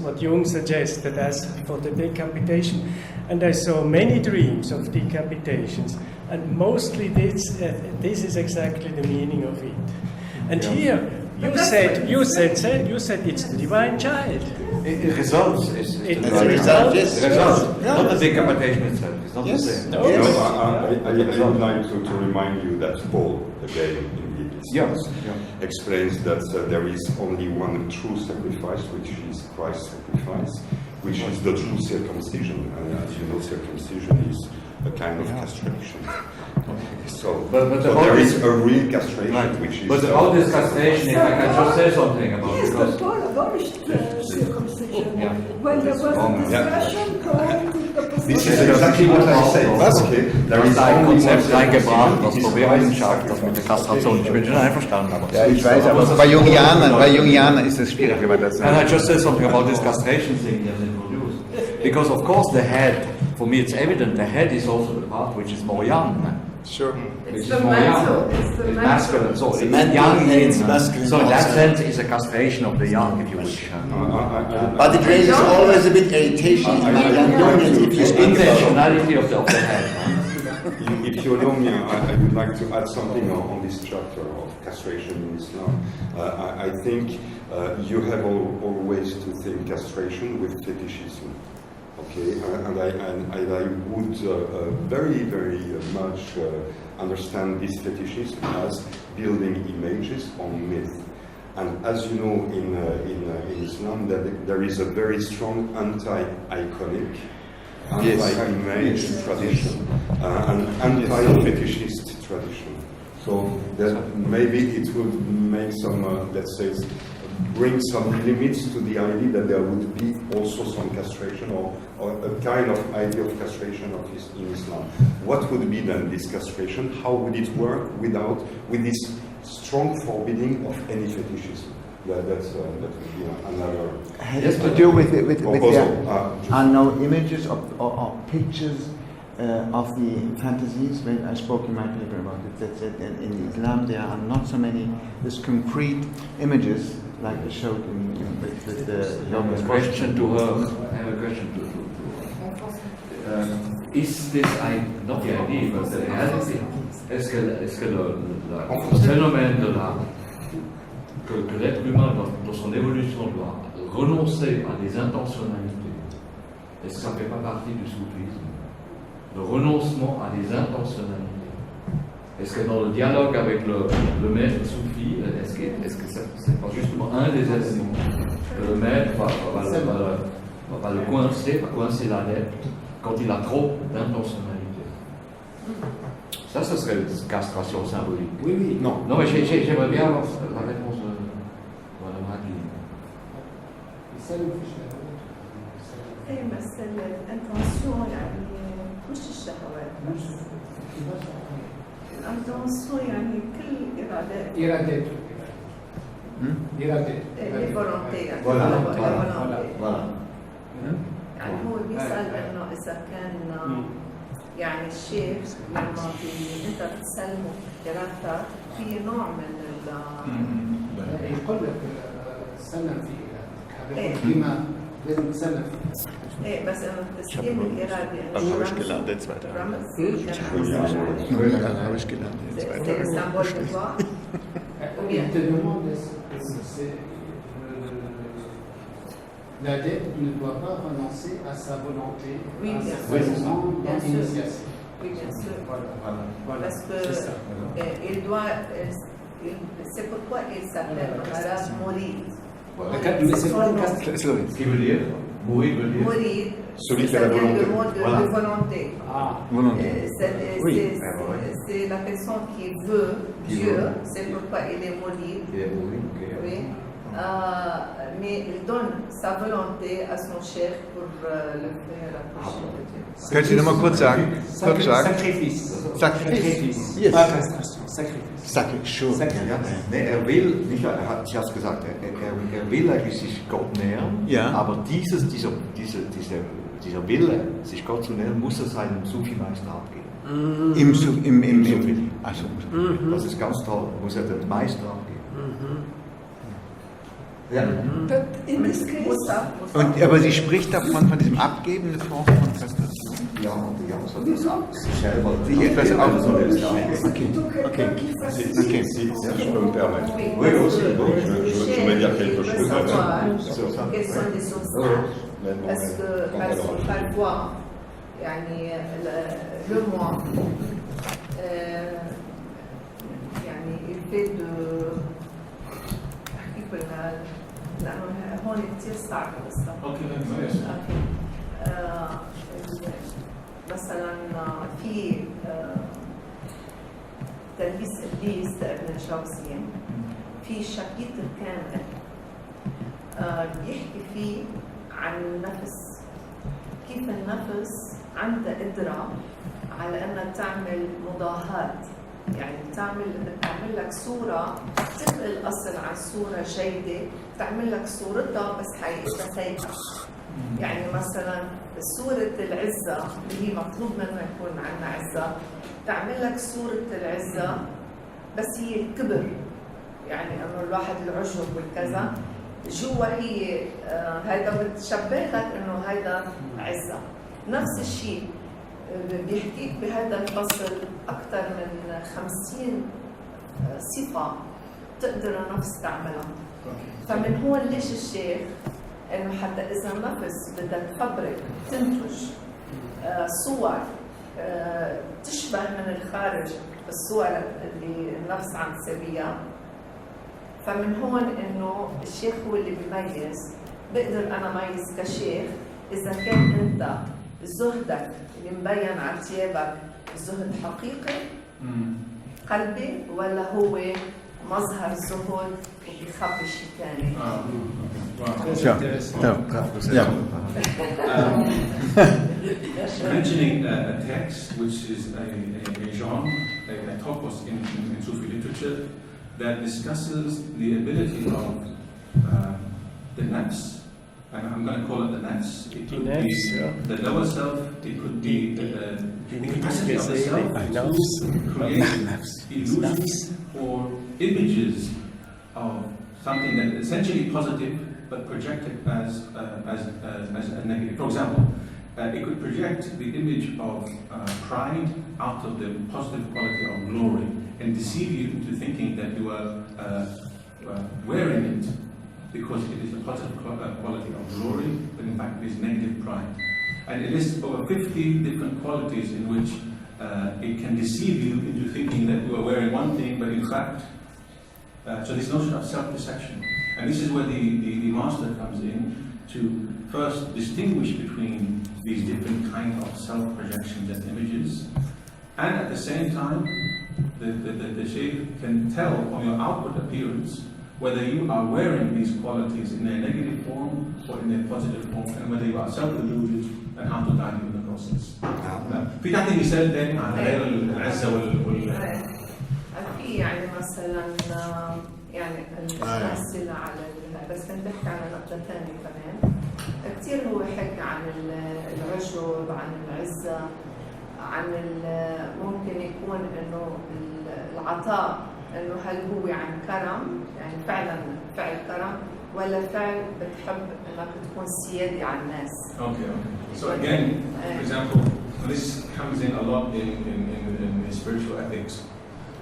what Jung suggested as for the decapitation. And I saw many dreams of decapitations. And mostly this is exactly the meaning of it. And here, you said it's the divine child. It results. It's the It results, yes. It results. Not the decapitation itself. It's not the same. No. I would like to remind you that Paul, again, in the Yes. explains that there is only one true sacrifice, which is Christ's sacrifice, which is the true circumcision. And as you know, circumcision is a kind of castration. So, But there is a real castration, Right. which is. But about this castration, if I can just say something about it, Yes, because but Paul abolished circumcision. Yeah. When there was a discussion, Paul took the position. This is exactly what I said. Okay. There is ein only Konzept one reingebracht, das circumcision. Verwirrung schafft, das mit der Kastration. Ich bin schon einverstanden, aber. Ja, ich weiß, aber bei Jungianern ist es schwierig, wenn man das And I just said something about this castration thing he has introduced. Because of course the head, for me it's evident, the head is also the part which is more young. Sure. It's the mantle. It's the It's masculine. So it's mantle young means in, masculine so in that also. sense it's a castration of the young, if you wish. But it raises always a bit irritation in my young Jungians if you speak about Intentionality of the head. If you allow me, I would like to add something on this chapter of castration in Islam. I think you have always to think castration with fetishism. Okay, and I would very, very much understand this fetishism as building images on myth. And as you know, in Islam, there is a very strong anti-iconic, anti-image tradition, and anti-fetishist tradition. So maybe it would make some, let's say, bring some limits to the idea that there would be also some castration or a kind of idea of castration in Islam. What would be then this castration? How would it work with this strong forbidding of any fetishism? That would be another. Has to do with proposal. there are no images or pictures of the fantasies. When I spoke in my paper about it, that in Islam there are not so many this concrete images like I showed with the I have a question to her. I have a question to is this not the idea, but the reality? Est-ce que le phénomène de que l'être humain dans son évolution doit renoncer à des intentionnalités, est-ce que ça ne fait pas partie du soufisme? Le renoncement à des intentionnalités. Est-ce que dans le dialogue avec le maître soufi, est-ce que c'est pas justement un des éléments que le maître va le coincer, va coincer l'adepte quand il a trop d'intentionnalité. Ça serait une castration symbolique. Oui, oui. Non. Non, mais j'aimerais bien avoir la réponse de Mme Hadley. اي بس الانتنسيون يعني مش الشهوات الانتنسيون يعني كل ارادات إرادات لي فولونتي يعني يعني هو بيسأل انه اذا كان يعني الشيخ لما انت بتسلمه ارادتك في نوع من يقول لك سلم فيه بما لازم تسلم فيه. ايه بس انه تسليم الاراده Arabisch gelernt jetzt weiter. Arabisch gelernt jetzt weiter. C'est le symbole de quoi? Il te demande si l'adepte ne doit pas renoncer à sa volonté, oui, à bien sa sûr. dans l'initiation. Oui, bien sûr. Voilà. Parce que il doit, c'est pourquoi il s'appelle malade mourir. Ce qui veut dire mourir veut dire Mourir, celui qui a la ça vient volonté. du mot de volonté. Volonté. C'est la personne qui veut Dieu, c'est pourquoi il est mourir. il est mourir, ok. Oui. Mais il donne sa volonté à son cher pour le faire approcher de Dieu. Könnt ihr noch mal kurz sagen? Kurz sagen. Sacrifice. Sacrifice. Yes. Pas castration, sacrifice. Sacrifice. Ja, nee, er will, nicht, ich habe es gesagt, er will eigentlich sich Gott nähern, Ja. aber dieser Wille, sich Gott zu nähern, muss er seinem Sufi-Meister abgeben. Also, Das ist ganz toll, muss er dem Meister abgeben. Ja. But in this case, und, aber sie spricht davon, von diesem Abgeben eine Form von Kastration. Ja, so das selber. Sich etwas aufzunehmen. okay. Okay. Je peux me permettre. Oui, aussi. Je veux dire quelque chose. Quels sont les obstacles? Parce que parfois, يعني le moi, يعني il fait de لأنه هون كتير صعب القصة. مثلا في تلبيس إبليس لابن الجوزي في شابيتر كامل بيحكي فيه عن النفس، كيف النفس عندها قدرة على أنها تعمل مضاهاة، يعني بتعمل لك صورة تنقل الأصل عن صورة جيدة، بتعمل لك صورتها بس حقيقتها سيئة. يعني مثلا صورة العزة اللي هي مطلوب منها يكون عندنا عزة، تعمل لك صورة العزة بس هي الكبر، يعني انه الواحد العجب والكذا، جوا هي هيدا بتشبه لك انه هيدا عزة. نفس الشيء بيحكيك بهذا الفصل أكثر من 50 صفة تقدر النفس تعملها. فمن هون ليش الشيخ إنه حتى إذا النفس بدها تفبرك تنتج صور تشبه من الخارج الصور اللي النفس عم تسويها، فمن هون إنه الشيخ هو اللي بيميز. بقدر أنا ميز كشيخ إذا كان أنت زهدك اللي مبين على ثيابك زهد حقيقي قلبي، ولا هو مظهر زهد وبيخبي شيء ثاني. Mentioning a text which is a genre, a topos in Sufi literature that discusses the ability of the nafs. And I'm going to call it the nafs. It could be the lower self, it could be the capacity of the self to create illusions or images of something that is essentially positive but projected as a negative. For example, it could project the image of pride out of the positive quality of glory and deceive you into thinking that you are wearing it because it is a positive quality of glory, but in fact it is negative pride. And it lists over 50 different qualities in which it can deceive you into thinking that you are wearing one thing, but in fact, so this notion of self-deception. And this is where the master comes in to first distinguish between these different kinds of self-projections and images. And at the same time, the Shaykh can tell from your outward appearance whether you are wearing these qualities in their negative form or in their positive form, and whether you are self-deluded and how to guide you in the process. في تعطي مثال تاني عن غير العزة في يعني مثلا يعني الأمثلة على بس كنت بحكي عن نقطة ثانية كمان. كثير هو حكي عن العجب، عن العزة، عن ممكن يكون انه العطاء، انه هل هو عن كرم، يعني فعلا فعل كرم، ولا فعل بتحب انك تكون سيادي على الناس. Okay. So again, for example, this comes in a lot in spiritual ethics.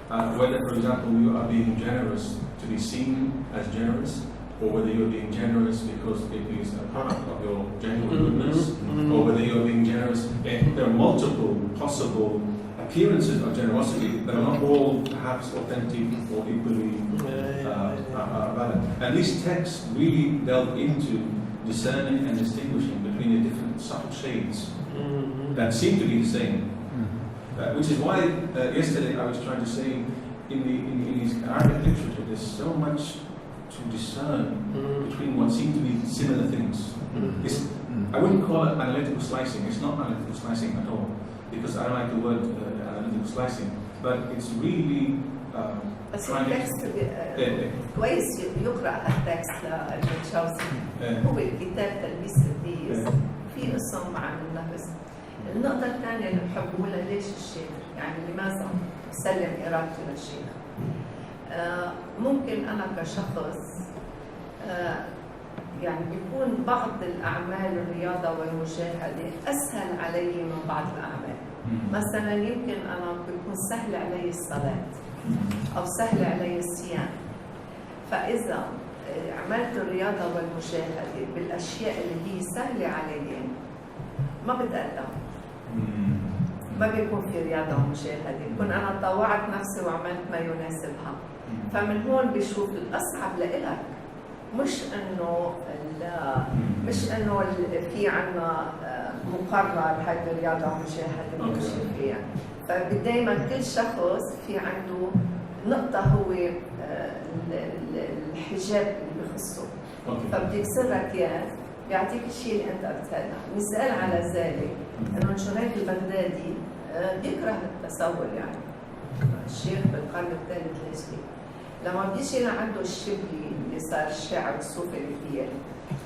Whether, for example, you are being generous to be seen as generous, or whether you're being generous because it is a product of your genuine goodness, or whether you're being generous. There are multiple possible appearances of generosity that are not all perhaps authentic or equally valid. And these texts really delve into discerning and distinguishing between the different subtle shades that seem to be the same. Which is why yesterday I was trying to say in his Arabic literature there's so much to discern between what seem to be similar things. I wouldn't call it analytical slicing. It's not analytical slicing at all, because I don't like the word analytical slicing. But it's really بس التكست كويس يقرأ التكست للمتشوزي. هو الكتاب تلبيس الديس في قسم عن النفس. النقطة الثانية اللي بحب أقولها ليش الشيخ؟ يعني لماذا سلم إرادته للشيخ؟ ممكن أنا كشخص يعني بيكون بعض الأعمال الرياضة والمجاهدة أسهل علي من بعض الأعمال. مثلا يمكن أنا بيكون سهل علي الصلاة أو سهل علي الصيام. فإذا عملت الرياضة والمجاهدة بالأشياء اللي هي سهلة علي ما بتقدم. ما بيكون في رياضة ومجاهدة، بكون أنا طوعت نفسي وعملت ما يناسبها. فمن هون بشوف الأصعب لإلك مش إنه في عنا مقرر هاي الرياضة ومجاهدة بنمشي فيها. فدايما كل شخص في عنده نقطة هو الحجاب اللي بخصه. فبيكسرك إياه بيعطيك الشيء اللي أنت قلتها. مثال على ذلك إنه جنيد البغدادي بيكره التصور، يعني الشيخ بالقرن الثالث الهجري لما بيجي لعنده الشبلي اللي صار الشاعر الصوفي الكبير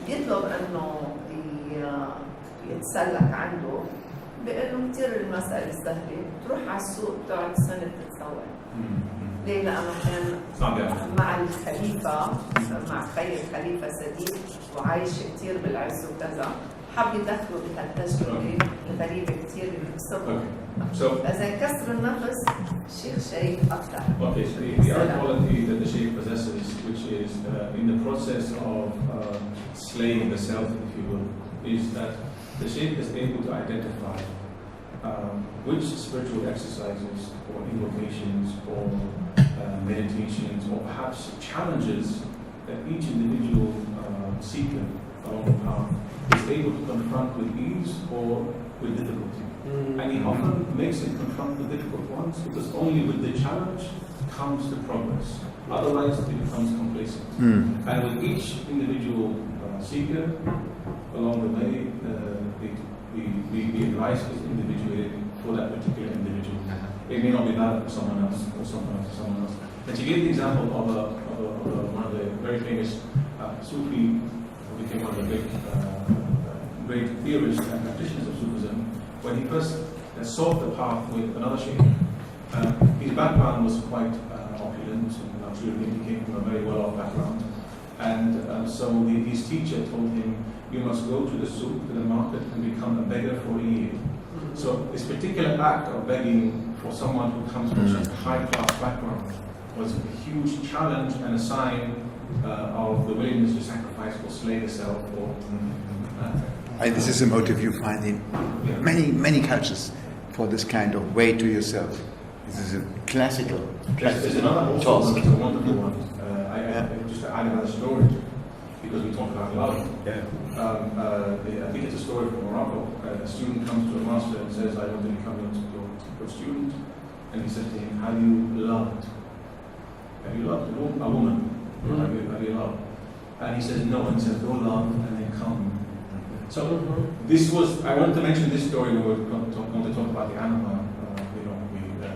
بيطلب إنه يتسلك عنده، بيقول له كثير المسألة سهلة، تروح على السوق تقعد سنة تتصور. ليه؟ لأنه كان مع الخليفة، مع خي الخليفة سديد وعايش كثير بالعز وكذا، حب يدخلوا بهالتجربة الغريبة كثير اللي بتصيبه. إذا كسر النفس الشيخ شايف أكثر. Okay, so the other quality that the Shaykh possesses, which is in the process of slaying the self, if you will, is that the Shaykh is able to identify which spiritual exercises or invocations or meditations or perhaps challenges that each individual seeker along the path is able to confront with ease or with difficulty. And he often makes it confront the difficult ones, because only with the challenge comes the progress. Otherwise it becomes complacent. And with each individual seeker along the way, the advice is individuated for that particular individual. It may not be valid for someone else or someone else or someone else. And she gave the example of one of the very famous Sufi, who became one of the great theorists and practitioners of Sufism. When he first sought the path with another sheikh, his background was quite opulent and luxurious. He came from a very well-off background. And so his teacher told him, you must go to the souk, to the market, and become a beggar for a year. So this particular act of begging for someone who comes from such a high-class background was a huge challenge and a sign of the willingness to sacrifice or slay the self. This is a motive you find in many cultures for this kind of way to yourself. This is a classical There's another also, it's a wonderful one. I just to add another story. because we talk about love. Yeah. I think it's a story from Morocco. A student comes to a master and says, I want to become your student. And he says to him, have you loved? Have you loved a woman? Have you loved? And he says, no. And he says, go love and then come. So this was, I wanted to mention this story when we were going to talk about the anima,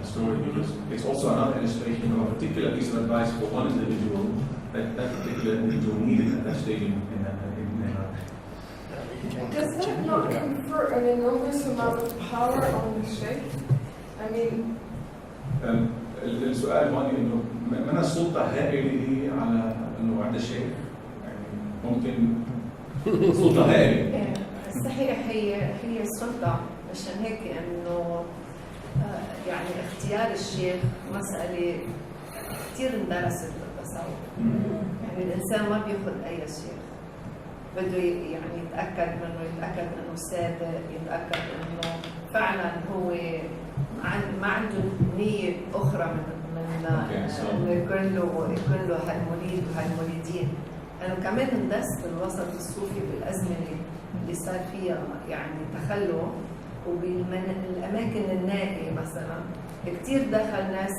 the story, because it's also another illustration of a particular piece of advice for one individual that particular individual needed at that stage in their life. Does that not confer an enormous amount of power on the sheikh? I mean, السؤال هون انه من السلطه هائله على انه عند الشيخ يعني ممكن سلطه هائله. صحيح هي السلطه عشان هيك انه يعني اختيار الشيخ مساله كثير اندرست بالتصوف. يعني الانسان ما بياخذ اي شيخ، بده يعني يتاكد انه صادق، يتاكد انه فعلا هو ما عنده نية أخرى من إنه يكون له هالمريد وهالمريدين. أنا كمان اندس بالوسط الصوفي بالأزمنة اللي صار فيها يعني تخلف، وبالأماكن النائية مثلا كثير دخل ناس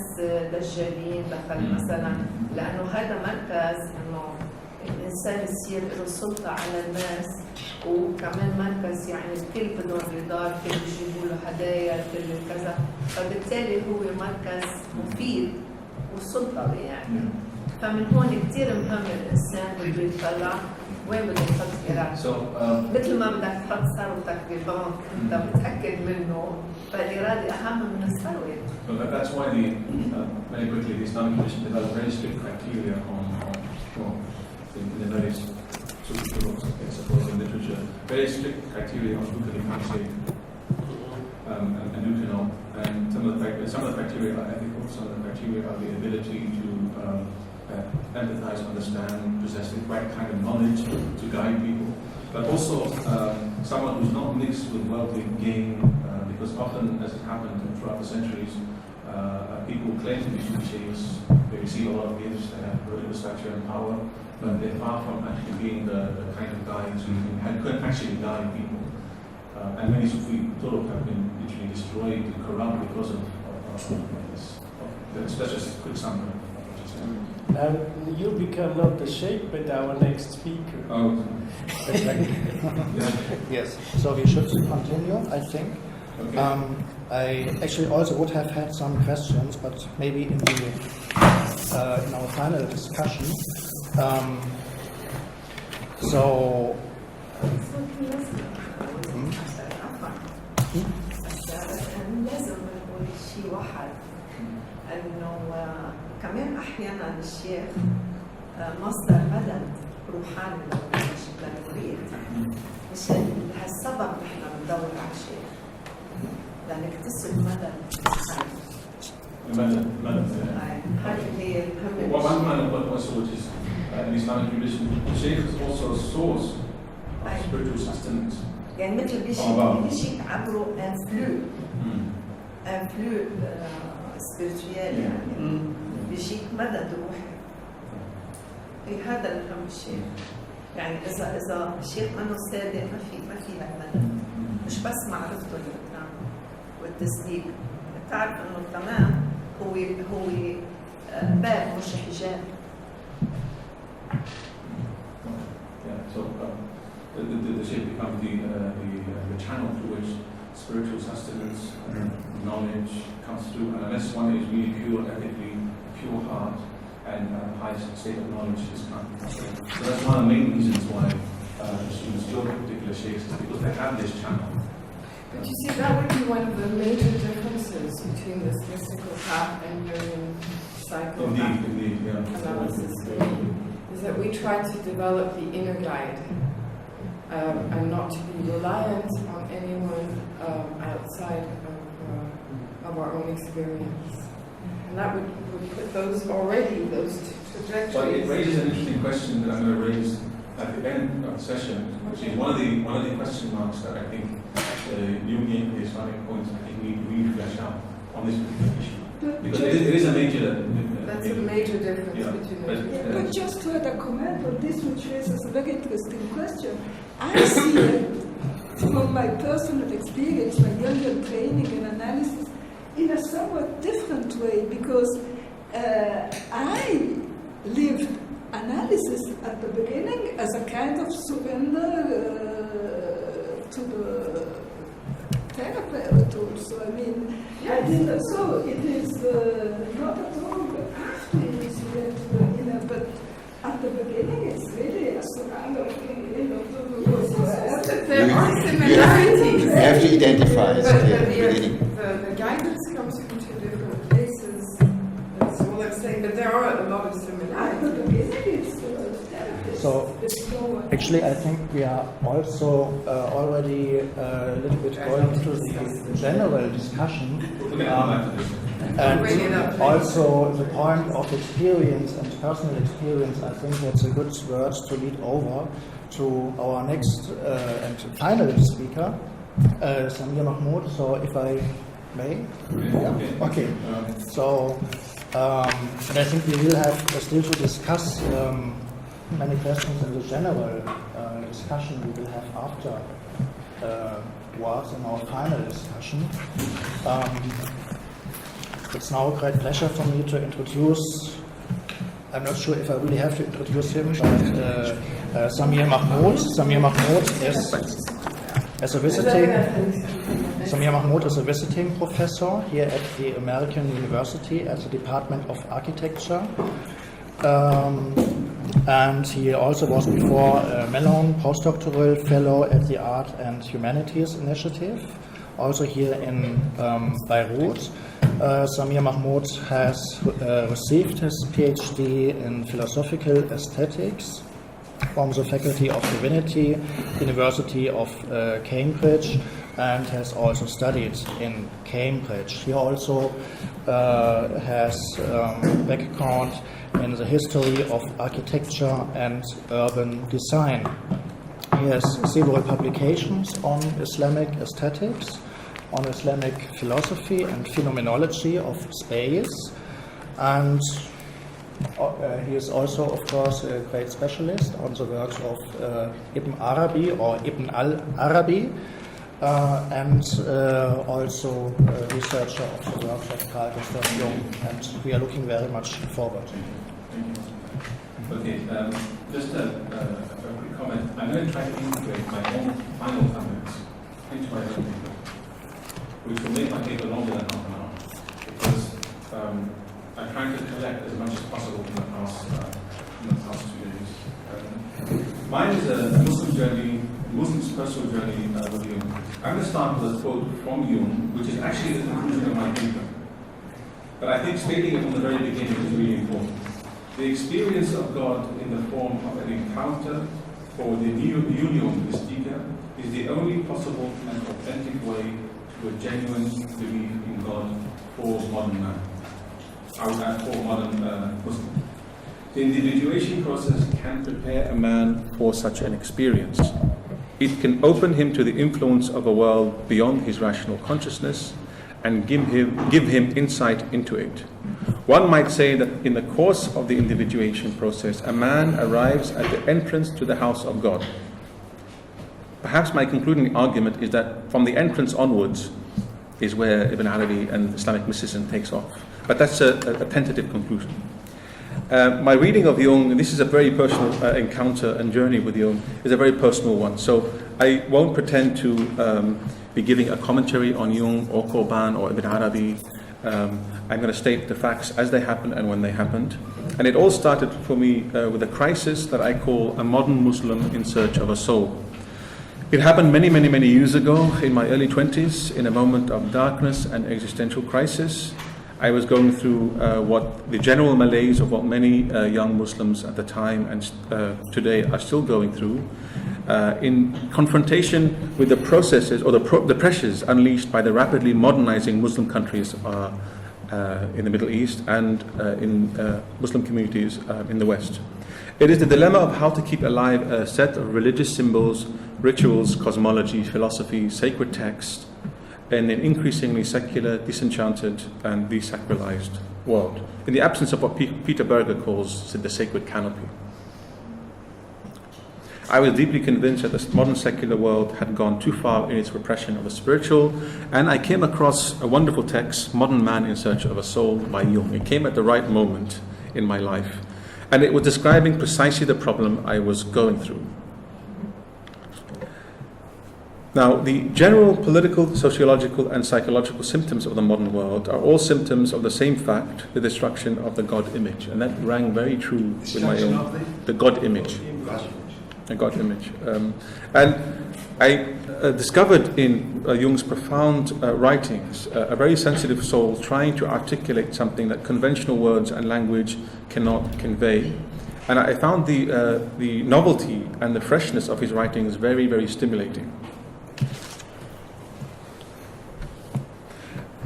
دجالين، دخل مثلا لأنه هذا مركز إنه الإنسان يصير له سلطة على الناس، وكمان مركز يعني الكل بدهم رضا، الكل بيجيبوا له هدايا، الكل كذا، فبالتالي هو مركز مفيد وسلطة يعني. فمن هون كثير مهم الإنسان بده يطلع وين بده يحط إرادته. مثل ما بدك تحط ثروتك ببنك أنت متأكد منه، فالإرادة أهم من الثروة. So that's why very quickly the Islamic Commission developed very strict criteria on in the various supporting literature, very strict criteria on who can become sheikh and who cannot. And some of the criteria are ethical, some of the criteria are the ability to empathize, understand, possess the right kind of knowledge to guide people, but also someone who's not mixed with worldly gain, because often, as it happened throughout the centuries, people claim to be sheikhs, they receive a lot of gifts, they have political stature and power, but they're far from actually being the kind of guides who could actually guide people. And many Sufi turuq have been literally destroyed and corrupt because of this. That's just a quick summary. You become not the sheikh, but our next speaker. Oh. Exactly. Yes. So we should continue, I think. Okay. I actually also would have had some questions, but maybe in our final discussion. لازم نقول شيء واحد انه كمان احيانا الشيخ مصدر مدد روحاني للمريد. مشان لهالسبب نحن بندور على الشيخ لنكتسب مدد. هذه هي الأهم. One man of what which is in Islamic tradition, the sheikh is also a source of spiritual sustenance. يعني مثل بيجيك عبره انفلو سبيريتويال يعني بيجيك مدد روحي. هذا الأهم شيء. يعني إذا الشيخ منه صادق ما في لك مدد. مش بس معرفته للإكرام والتصديق. تعرف إنه تمام هو باب مش حجاب. So the sheikh becomes the channel through which spiritual sustenance, knowledge comes through, and unless one is really pure, ethically, pure heart, and high state of knowledge is can't be possible. So that's one of the main reasons why students go to particular sheikhs, is because they have this channel. But you see, that would be one of the major differences between this mystical path and Jungian psychoanalysis, is that we try to develop the inner guide and not to be reliant on anyone outside of our own experience. And that would put those trajectories. Well, it raises an interesting question that I'm going to raise at the end of the session, which is one of the question marks that I think Jungian Islamic points I think we need to really flesh out on this particular issue. Because it is a major That's a major difference. difference between the two. But just to add a comment on this, which raises a very interesting question. I see it from my personal experience, my younger training and analysis, in a somewhat different way, because I lived analysis at the beginning as a kind of surrender to the therapeutic also. I mean, I did so. It is not at all after it is went to the inner, but at the beginning it's really a surrender. There are similarities. You have to identify it But at the beginning. the guidance comes from two different places. That's all I'm saying. But there are a lot of At the similarities. beginning it's therapist. So, actually, I think we are also already a little bit going into the general discussion. And also the point of experience and personal experience, I think that's a good word to lead over to our next and final speaker, Samir Mahmoud. So if I may? Yeah. Okay. So, and I think we will have still to discuss many questions in the general discussion we will have after was in our final discussion. It's now a great pleasure for me to introduce, I'm not sure if I really have to introduce him, but Samir Mahmoud. Samir Mahmoud is a visiting professor here at the American University at the Department of Architecture. And he also was before a Mellon postdoctoral fellow at the Arts and Humanities Initiative, also here in Beirut. Samir Mahmoud has received his PhD in philosophical aesthetics from the Faculty of Divinity, University of Cambridge, and has also studied in Cambridge. He also has background in the history of architecture and urban design. He has several publications on Islamic aesthetics, on Islamic philosophy and phenomenology of space, and he is also, of course, a great specialist on the works of Ibn Arabi or Ibn al-Arabi, and also a researcher of the works of Carl Gustav Jung, and we are looking very much forward. Okay, just a quick comment. I'm going to try to integrate my own final comments into my own paper, which will make my paper longer than half an hour, because I'm trying to collect as much as possible from the past 2 days. Mine is a Muslim journey, Muslim's personal journey with Jung. I'm going to start with a quote from Jung, which is actually the conclusion of my paper. But I think stating it from the very beginning is really important. The experience of God in the form of an encounter or the union with the speaker is the only possible and authentic way to a genuine belief in God for modern man. I would add for modern Muslim. The individuation process can prepare a man for such an experience. It can open him to the influence of a world beyond his rational consciousness and give him insight into it. One might say that in the course of the individuation process, a man arrives at the entrance to the house of God. Perhaps my concluding argument is that from the entrance onwards is where Ibn Arabi and Islamic mysticism takes off. But that's a tentative conclusion. My reading of Jung, this is a very personal encounter and journey with Jung, is a very personal one. So I won't pretend to be giving a commentary on Jung or Qurban or Ibn Arabi. I'm going to state the facts as they happened and when they happened. And it all started for me with a crisis that I call a modern Muslim in search of a soul. It happened many, many, many years ago in my early 20s, in a moment of darkness and existential crisis. I was going through what the general malaise of what many young Muslims at the time and today are still going through, in confrontation with the processes or the pressures unleashed by the rapidly modernizing Muslim countries in the Middle East and in Muslim communities in the West. It is the dilemma of how to keep alive a set of religious symbols, rituals, cosmology, philosophy, sacred texts in an increasingly secular, disenchanted, and desacralized world, in the absence of what Peter Berger calls the sacred canopy. I was deeply convinced that the modern secular world had gone too far in its repression of the spiritual, and I came across a wonderful text, Modern Man in Search of a Soul by Jung. It came at the right moment in my life, and it was describing precisely the problem I was going through. Now, the general political, sociological, and psychological symptoms of the modern world are all symptoms of the same fact, the destruction of the God image, and that rang very true with my own, the God image. A God image. And I discovered in Jung's profound writings a very sensitive soul trying to articulate something that conventional words and language cannot convey. And I found the novelty and the freshness of his writings very, very stimulating.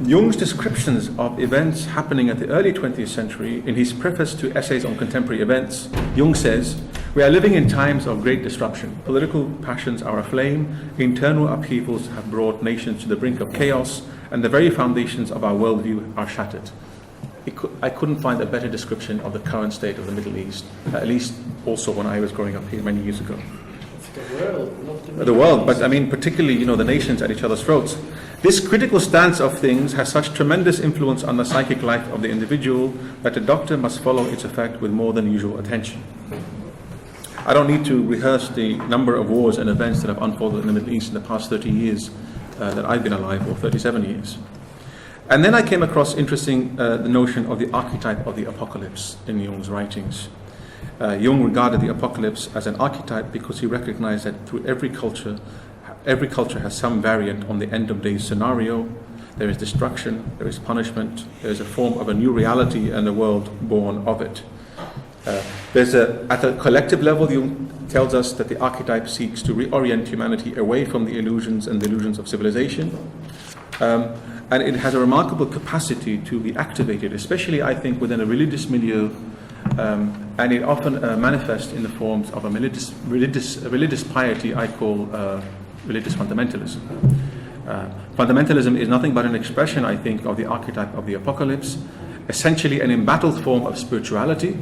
Jung's descriptions of events happening at the early 20th century, in his preface to Essays on Contemporary Events, Jung says, "We are living in times of great disruption. Political passions are aflame, internal upheavals have brought nations to the brink of chaos, and the very foundations of our worldview are shattered." I couldn't find a better description of the current state of the Middle East, at least also when I was growing up here many years ago. The world, not the world, but I mean particularly, the nations at each other's throats. This critical stance of things has such tremendous influence on the psychic life of the individual that the doctor must follow its effect with more than usual attention. I don't need to rehearse the number of wars and events that have unfolded in the Middle East in the past 30 years that I've been alive, or 37 years. And then I came across interesting the notion of the archetype of the apocalypse in Jung's writings. Jung regarded the apocalypse as an archetype because he recognized that through every culture has some variant on the end of days scenario. There is destruction, there is punishment, there is a form of a new reality and a world born of it. At a collective level, Jung tells us that the archetype seeks to reorient humanity away from the illusions and delusions of civilization. And it has a remarkable capacity to be activated, especially, I think, within a religious milieu. And it often manifests in the forms of a religious piety I call religious fundamentalism. Fundamentalism is nothing but an expression, I think, of the archetype of the apocalypse, essentially an embattled form of spirituality,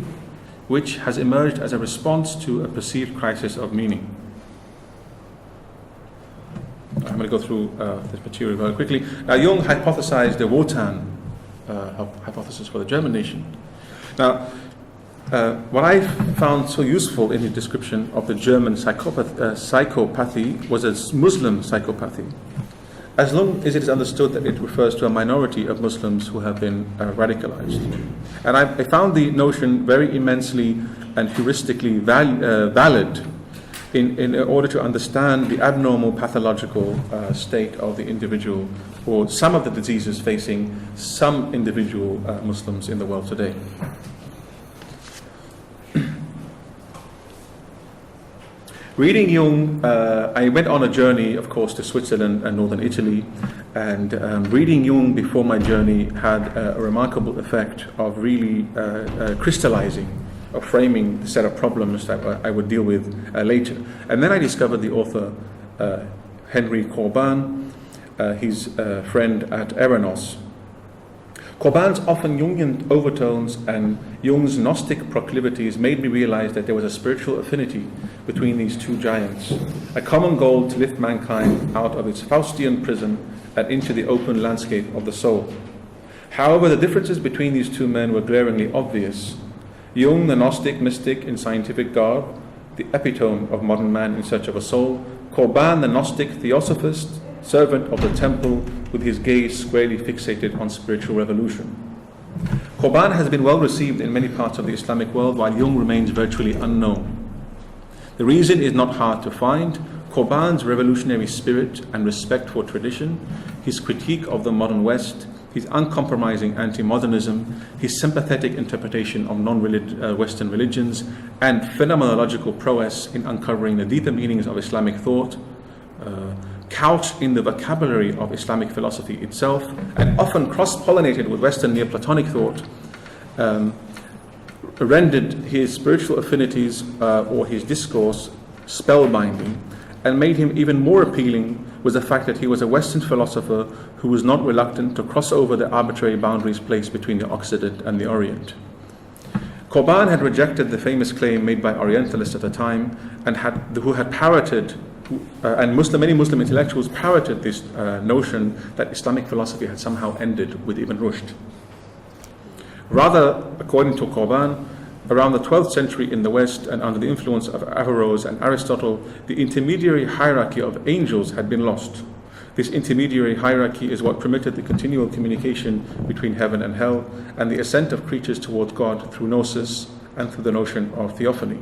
which has emerged as a response to a perceived crisis of meaning. I'm going to go through this material very quickly. Now, Jung hypothesized the Wotan hypothesis for the German nation. Now, what I found so useful in his description of the German psychopathy was a Muslim psychopathy, as long as it is understood that it refers to a minority of Muslims who have been radicalized. And I found the notion very immensely and heuristically valid in order to understand the abnormal pathological state of the individual, or some of the diseases facing some individual Muslims in the world today. Reading Jung, I went on a journey, of course, to Switzerland and northern Italy, and reading Jung before my journey had a remarkable effect of really crystallizing, of framing the set of problems that I would deal with later. And then I discovered the author, Henry Corbin, his friend at Eranos. Corbin's often Jungian overtones and Jung's Gnostic proclivities made me realize that there was a spiritual affinity between these two giants, a common goal to lift mankind out of its Faustian prison and into the open landscape of the soul. However, the differences between these two men were glaringly obvious. Jung, the Gnostic mystic in scientific garb, the epitome of modern man in search of a soul; Corbin, the Gnostic theosophist, servant of the temple, with his gaze squarely fixated on spiritual revolution. Corbin has been well received in many parts of the Islamic world, while Jung remains virtually unknown. The reason is not hard to find. Corbin's revolutionary spirit and respect for tradition, his critique of the modern West, his uncompromising anti-modernism, his sympathetic interpretation of non-Western religions, and phenomenological prowess in uncovering the deeper meanings of Islamic thought, couched in the vocabulary of Islamic philosophy itself, and often cross-pollinated with Western Neoplatonic thought, rendered his spiritual affinities or his discourse spellbinding, and made him even more appealing was the fact that he was a Western philosopher who was not reluctant to cross over the arbitrary boundaries placed between the Occident and the Orient. Corbin had rejected the famous claim made by Orientalists at the time, and many Muslim intellectuals parroted this notion that Islamic philosophy had somehow ended with Ibn Rushd. Rather, according to Corbin, around the 12th century in the West and under the influence of Averroes and Aristotle, the intermediary hierarchy of angels had been lost. This intermediary hierarchy is what permitted the continual communication between heaven and hell and the ascent of creatures towards God through gnosis and through the notion of theophany.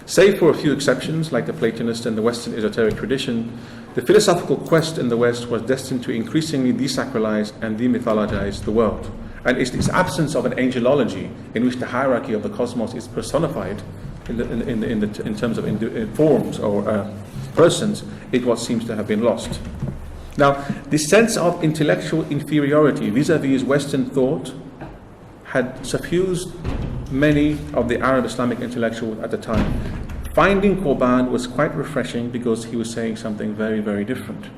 Save for a few exceptions, like the Platonist and the Western esoteric tradition, the philosophical quest in the West was destined to increasingly desacralize and demythologize the world. And it's this absence of an angelology in which the hierarchy of the cosmos is personified in terms of forms or persons, it what seems to have been lost. Now, this sense of intellectual inferiority vis-a-vis Western thought had suffused many of the Arab Islamic intellectuals at the time. Finding Corbin was quite refreshing because he was saying something very, very different.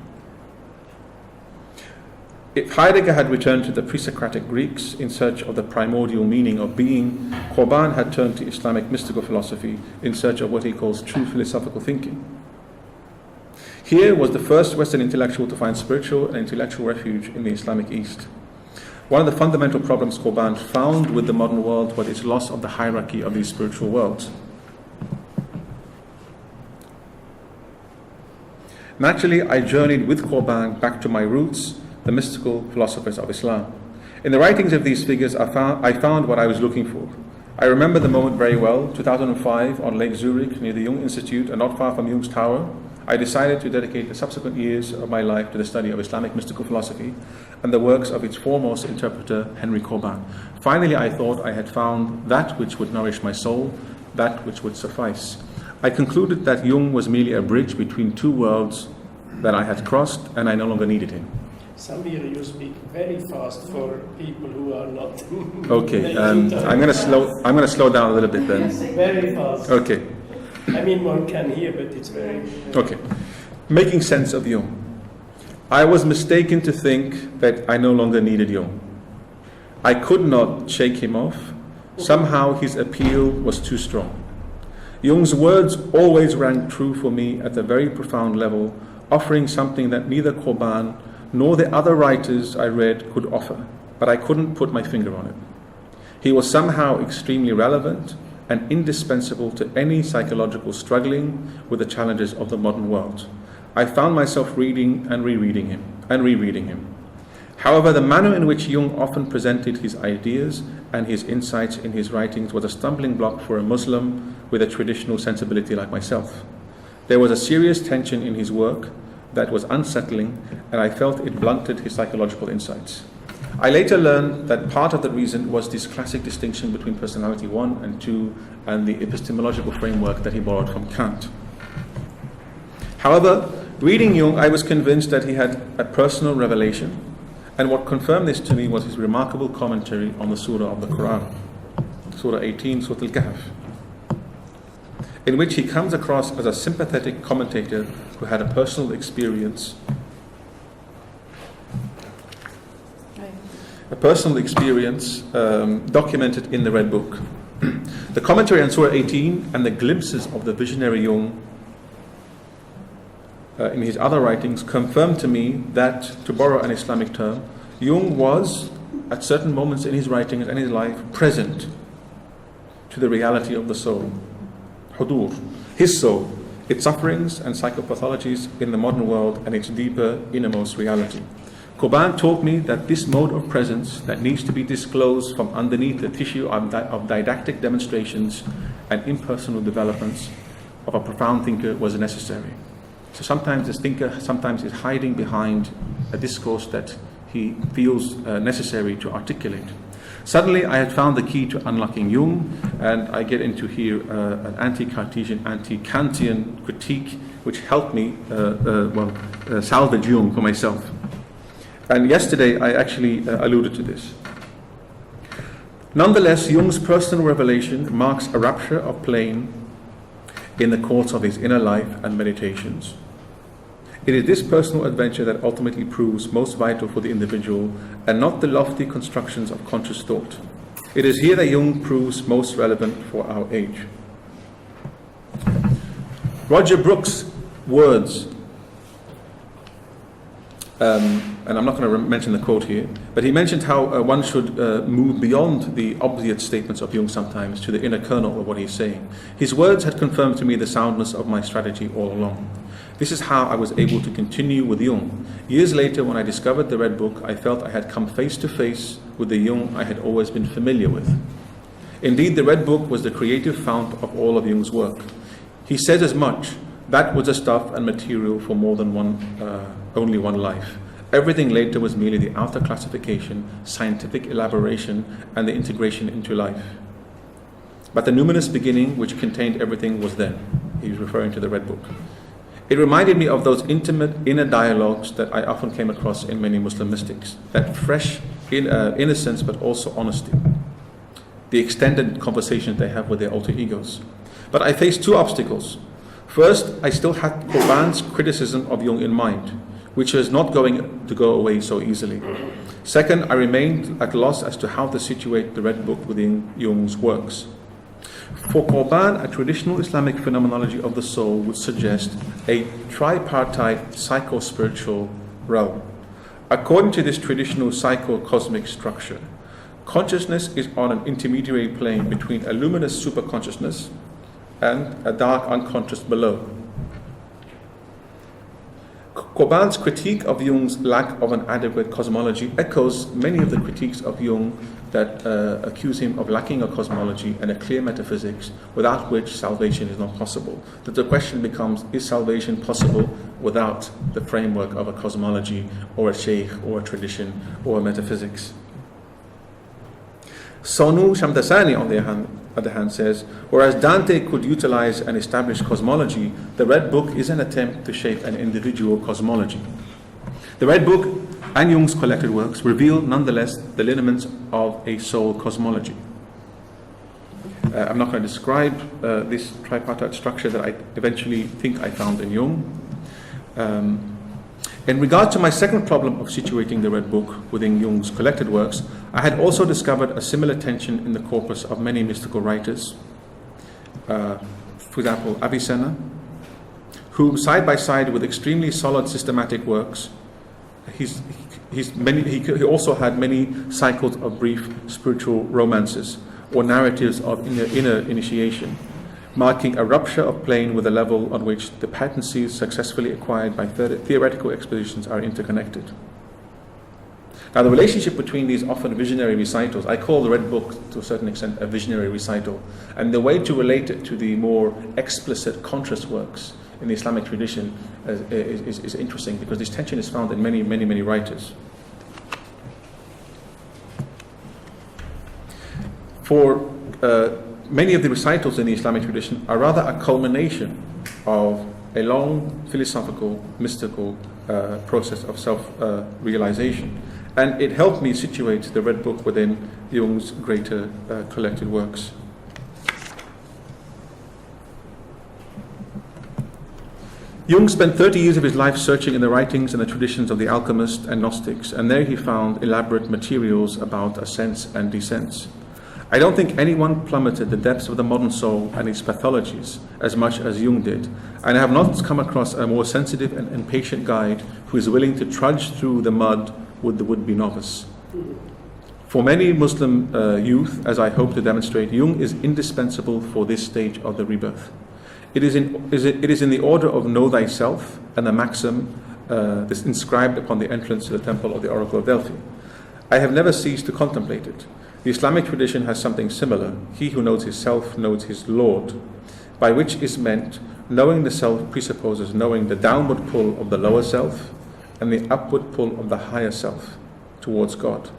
If Heidegger had returned to the pre-Socratic Greeks in search of the primordial meaning of being, Corbin had turned to Islamic mystical philosophy in search of what he calls true philosophical thinking. Here was the first Western intellectual to find spiritual and intellectual refuge in the Islamic East. One of the fundamental problems Corbin found with the modern world was its loss of the hierarchy of these spiritual worlds. Naturally, I journeyed with Corbin back to my roots, the mystical philosophers of Islam. In the writings of these figures, I found what I was looking for. I remember the moment very well, 2005, on Lake Zurich, near the Jung Institute, and not far from Jung's Tower. I decided to dedicate the subsequent years of my life to the study of Islamic mystical philosophy and the works of its foremost interpreter, Henry Corbin. Finally, I thought I had found that which would nourish my soul, that which would suffice. I concluded that Jung was merely a bridge between two worlds that I had crossed, and I no longer needed him. Samir, you speak very fast for people who are not. Okay, I'm going to slow down a little bit then. Very fast. Okay. I mean, one can hear, but it's very... Okay. Making sense of Jung. I was mistaken to think that I no longer needed Jung. I could not shake him off. Somehow his appeal was too strong. Jung's words always rang true for me at a very profound level, offering something that neither Corbin nor the other writers I read could offer, but I couldn't put my finger on it. He was somehow extremely relevant and indispensable to any psychological struggling with the challenges of the modern world. I found myself reading and rereading him. However, the manner in which Jung often presented his ideas and his insights in his writings was a stumbling block for a Muslim with a traditional sensibility like myself. There was a serious tension in his work that was unsettling, and I felt it blunted his psychological insights. I later learned that part of the reason was this classic distinction between personality 1 and 2 and the epistemological framework that he borrowed from Kant. However, reading Jung, I was convinced that he had a personal revelation, and what confirmed this to me was his remarkable commentary on the surah of the Quran, Surah 18, Surah Al-Kahf, in which he comes across as a sympathetic commentator who had a personal experience documented in the Red Book. The commentary on Surah 18 and the glimpses of the visionary Jung in his other writings confirmed to me that, to borrow an Islamic term, Jung was, at certain moments in his writings and his life, present to the reality of the soul. Hudur, his soul, its sufferings and psychopathologies in the modern world and its deeper innermost reality. Corbin taught me that this mode of presence that needs to be disclosed from underneath the tissue of didactic demonstrations and impersonal developments of a profound thinker was necessary. So sometimes this thinker is hiding behind a discourse that he feels necessary to articulate. Suddenly I had found the key to unlocking Jung, and I get into here an anti-Cartesian, anti-Kantian critique which helped me salvage Jung for myself. And yesterday I actually alluded to this. Nonetheless, Jung's personal revelation marks a rupture of plane in the course of his inner life and meditations. It is this personal adventure that ultimately proves most vital for the individual, and not the lofty constructions of conscious thought. It is here that Jung proves most relevant for our age. Roger Brooks' words, and I'm not going to mention the quote here, but he mentioned how one should move beyond the obvious statements of Jung sometimes to the inner kernel of what he's saying. His words had confirmed to me the soundness of my strategy all along. This is how I was able to continue with Jung. Years later, when I discovered the Red Book, I felt I had come face to face with the Jung I had always been familiar with. Indeed, the Red Book was the creative fount of all of Jung's work. He says as much. That was the stuff and material for more than only one life. Everything later was merely the outer classification, scientific elaboration, and the integration into life. But the numinous beginning, which contained everything, was then. He was referring to the Red Book. It reminded me of those intimate inner dialogues that I often came across in many Muslim mystics. That fresh innocence, but also honesty. The extended conversations they have with their alter egos. But I faced two obstacles. First, I still had Qurban's criticism of Jung in mind, which was not going to go away so easily. Second, I remained at loss as to how to situate the Red Book within Jung's works. For Qurban, a traditional Islamic phenomenology of the soul would suggest a tripartite psycho-spiritual realm. According to this traditional psycho-cosmic structure, consciousness is on an intermediary plane between a luminous superconsciousness and a dark unconscious below. Qurban's critique of Jung's lack of an adequate cosmology echoes many of the critiques of Jung that accuse him of lacking a cosmology and a clear metaphysics, without which salvation is not possible. That the question becomes, is salvation possible without the framework of a cosmology or a sheikh or a tradition or a metaphysics? Sonu Shamdasani, on the other hand, says, whereas Dante could utilize and establish cosmology, the Red Book is an attempt to shape an individual cosmology. The Red Book and Jung's collected works reveal nonetheless the lineaments of a soul cosmology. I'm not going to describe this tripartite structure that I eventually think I found in Jung. In regard to my second problem of situating the Red Book within Jung's collected works, I had also discovered a similar tension in the corpus of many mystical writers. For example, Avicenna, who side by side with extremely solid systematic works, he also had many cycles of brief spiritual romances or narratives of inner initiation, marking a rupture of plane with the level on which the patencies successfully acquired by theoretical expositions are interconnected. Now, the relationship between these often visionary recitals, I call the Red Book to a certain extent a visionary recital, and the way to relate it to the more explicit conscious works in the Islamic tradition is interesting, because this tension is found in many writers. For many of the recitals in the Islamic tradition are rather a culmination of a long philosophical, mystical process of self-realization. And it helped me situate the Red Book within Jung's greater collected works. Jung spent 30 years of his life searching in the writings and the traditions of the alchemists and Gnostics, and there he found elaborate materials about ascents and descents. I don't think anyone plummeted the depths of the modern soul and its pathologies as much as Jung did, and I have not come across a more sensitive and impatient guide who is willing to trudge through the mud with the would-be novice. For many Muslim youth, as I hope to demonstrate, Jung is indispensable for this stage of the rebirth. It is in the order of know thyself and the maxim this inscribed upon the entrance to the temple of the Oracle of Delphi. I have never ceased to contemplate it. The Islamic tradition has something similar. He who knows his self knows his Lord, by which is meant knowing the self presupposes knowing the downward pull of the lower self and the upward pull of the higher self towards God.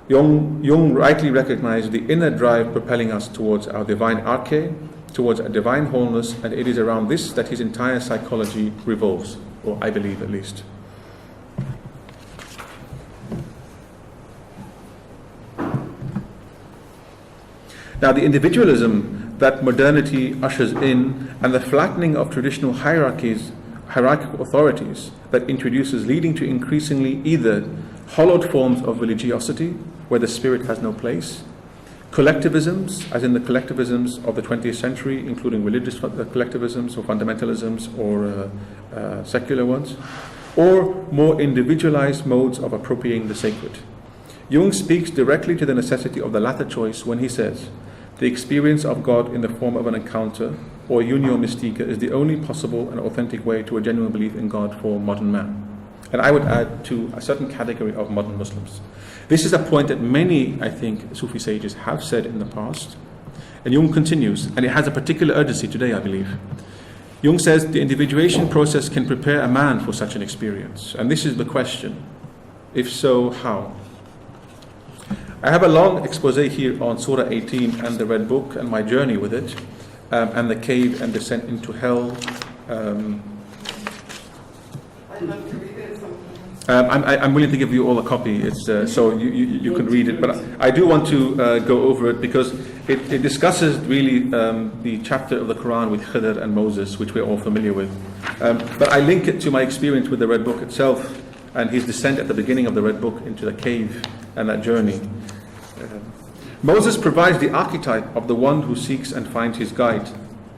Jung rightly recognized the inner drive propelling us towards our divine arche, towards a divine wholeness, and it is around this that his entire psychology revolves, or I believe at least. Now, the individualism that modernity ushers in and the flattening of traditional hierarchies hierarchical authorities that introduces, leading to increasingly either hollowed forms of religiosity where the spirit has no place, collectivisms, as in the collectivisms of the 20th century, including religious collectivisms or fundamentalisms or secular ones, or more individualized modes of appropriating the sacred. Jung speaks directly to the necessity of the latter choice when he says, the experience of God in the form of an encounter or union mystica is the only possible and authentic way to a genuine belief in God for modern man. And I would add to a certain category of modern Muslims. This is a point that many, I think, Sufi sages have said in the past. And Jung continues, and it has a particular urgency today, I believe. Jung says the individuation process can prepare a man for such an experience. And this is the question. If so, how? I have a long expose here on Surah 18 and the Red Book and my journey with it, and the cave and descent into hell. I'd love to read it sometime. I'm willing to give you all a copy. It's so you can read it. But I do want to go over it because it discusses really the chapter of the Quran with Khidr and Moses, which we're all familiar with. But I link it to my experience with the Red Book itself and his descent at the beginning of the Red Book into the cave and that journey. Moses provides the archetype of the one who seeks and finds his guide.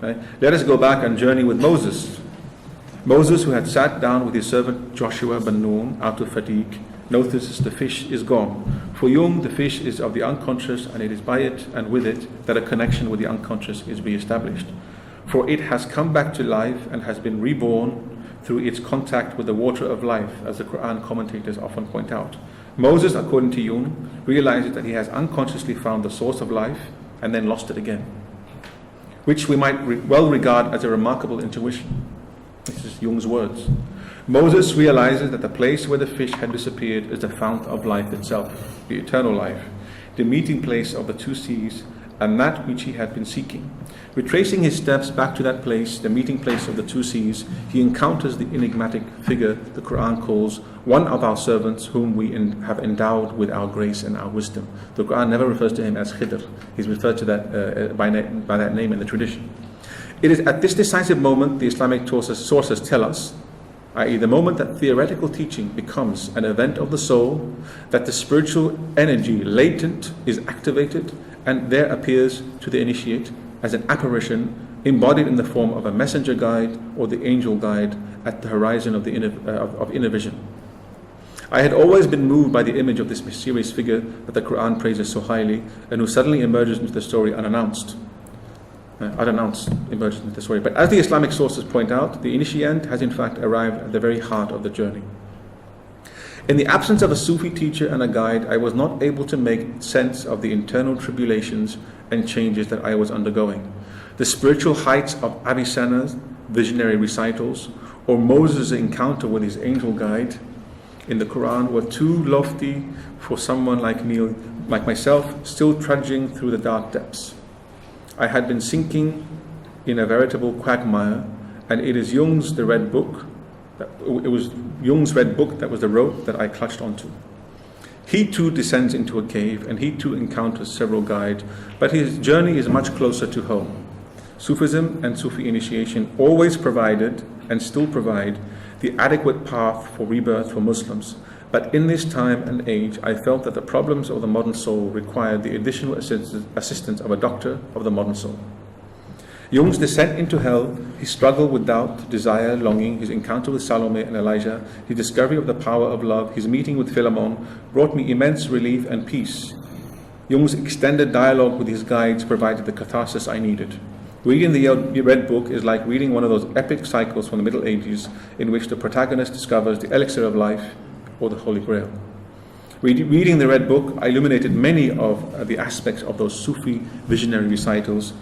Right? Let us go back and journey with Moses. Moses, who had sat down with his servant Joshua ben Nun out of fatigue, notices the fish is gone. For Jung, the fish is of the unconscious, and it is by it and with it that a connection with the unconscious is re-established. For it has come back to life and has been reborn through its contact with the water of life, as the Quran commentators often point out. Moses, according to Jung, realizes that he has unconsciously found the source of life and then lost it again, which we might well regard as a remarkable intuition. This is Jung's words. Moses realizes that the place where the fish had disappeared is the fount of life itself, the eternal life, the meeting place of the two seas, and that which he had been seeking. Retracing his steps back to that place, the meeting place of the two seas, he encounters the enigmatic figure the Quran calls one of our servants whom we have endowed with our grace and our wisdom. The Quran never refers to him as Khidr. He's referred to that by that name in the tradition. It is at this decisive moment the Islamic sources tell us, i.e. the moment that theoretical teaching becomes an event of the soul, that the spiritual energy latent is activated and there appears to the initiate as an apparition embodied in the form of a messenger guide or the angel guide at the horizon of inner vision. I had always been moved by the image of this mysterious figure that the Quran praises so highly and who suddenly emerges into the story unannounced. Emerges into the story. But as the Islamic sources point out, the initiant has in fact arrived at the very heart of the journey. In the absence of a Sufi teacher and a guide, I was not able to make sense of the internal tribulations and changes that I was undergoing. The spiritual heights of Avicenna's visionary recitals or Moses' encounter with his angel guide in the Quran were too lofty for someone like myself, still trudging through the dark depths. I had been sinking in a veritable quagmire, and it was Jung's Red Book that was the rope that I clutched onto. He too descends into a cave, and he too encounters several guides, but his journey is much closer to home. Sufism and Sufi initiation always provided, and still provide, the adequate path for rebirth for Muslims. But in this time and age, I felt that the problems of the modern soul required the additional assistance of a doctor of the modern soul. Jung's descent into hell, his struggle with doubt, desire, longing, his encounter with Salome and Elijah, his discovery of the power of love, his meeting with Philemon, brought me immense relief and peace. Jung's extended dialogue with his guides provided the catharsis I needed. Reading the Red Book is like reading one of those epic cycles from the Middle Ages in which the protagonist discovers the elixir of life or the Holy Grail. Reading the Red Book, I illuminated many of the aspects of those Sufi visionary recitals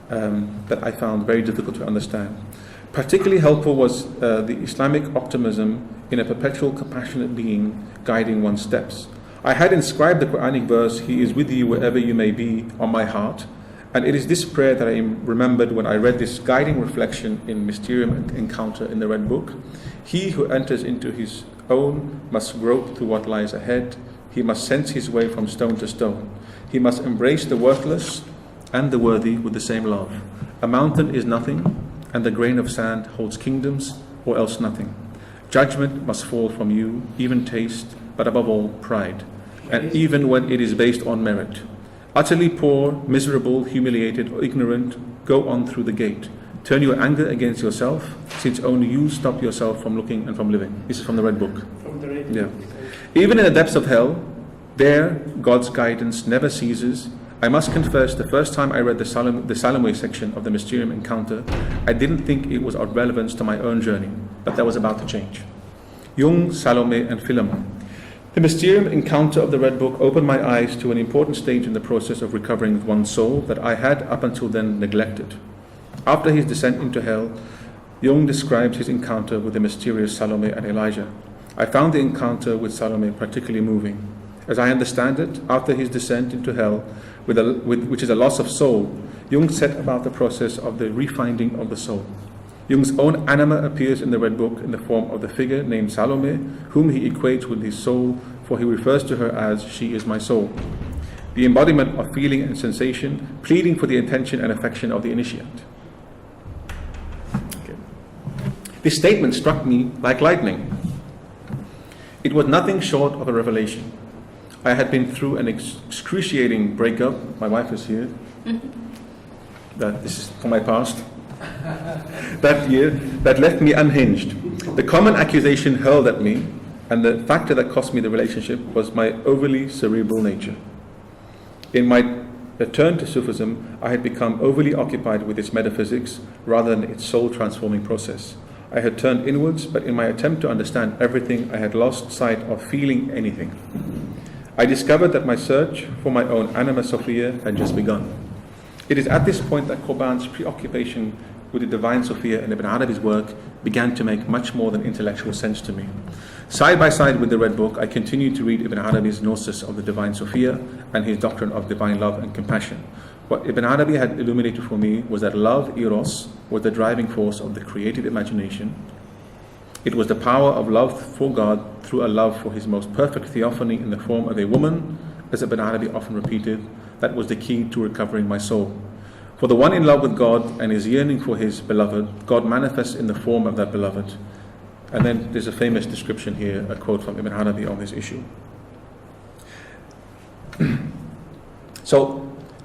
that I found very difficult to understand. Particularly helpful was the Islamic optimism in a perpetual compassionate being guiding one's steps. I had inscribed the Quranic verse, "He is with you wherever you may be," on my heart, and it is this prayer that I remembered when I read this guiding reflection in Mysterium Encounter in the Red Book. He who enters into his own must grope through what lies ahead. He must sense his way from stone to stone. He must embrace the worthless and the worthy with the same love. A mountain is nothing, and the grain of sand holds kingdoms or else nothing. Judgment must fall from you, even taste, but above all, pride, and even when it is based on merit. Utterly poor, miserable, humiliated, or ignorant, go on through the gate. Turn your anger against yourself, since only you stop yourself from looking and from living. This is from the Red Book. From the Red Book. Yeah. Even in the depths of hell, there God's guidance never ceases. I must confess, the first time I read the Salome section of the Mysterium Encounter, I didn't think it was of relevance to my own journey, but that was about to change. Jung, Salome, and Philemon. The Mysterium Encounter of the Red Book opened my eyes to an important stage in the process of recovering one's soul that I had up until then neglected. After his descent into hell, Jung described his encounter with the mysterious Salome and Elijah. I found the encounter with Salome particularly moving. As I understand it, after his descent into hell, which is a loss of soul, Jung set about the process of the refinding of the soul. Jung's own anima appears in the Red Book in the form of the figure named Salome, whom he equates with his soul, for he refers to her as, "She is my soul." The embodiment of feeling and sensation, pleading for the attention and affection of the initiate. Okay. This statement struck me like lightning. It was nothing short of a revelation. I had been through an excruciating breakup. My wife is here. This is from my past. That year, that left me unhinged. The common accusation hurled at me, and the factor that cost me the relationship, was my overly cerebral nature. In my return to Sufism, I had become overly occupied with its metaphysics rather than its soul-transforming process. I had turned inwards, but in my attempt to understand everything, I had lost sight of feeling anything. I discovered that my search for my own anima Sophia had just begun. It is at this point that Qurban's preoccupation with the divine Sophia and Ibn Arabi's work began to make much more than intellectual sense to me. Side by side with the Red Book, I continued to read Ibn Arabi's Gnosis of the divine Sophia and his doctrine of divine love and compassion. What Ibn Arabi had illuminated for me was that love, eros, was the driving force of the creative imagination. It was the power of love for God through a love for his most perfect theophany in the form of a woman, as Ibn Arabi often repeated, that was the key to recovering my soul. For the one in love with God and is yearning for his beloved, God manifests in the form of that beloved. And then there's a famous description here, a quote from Ibn Arabi on this issue.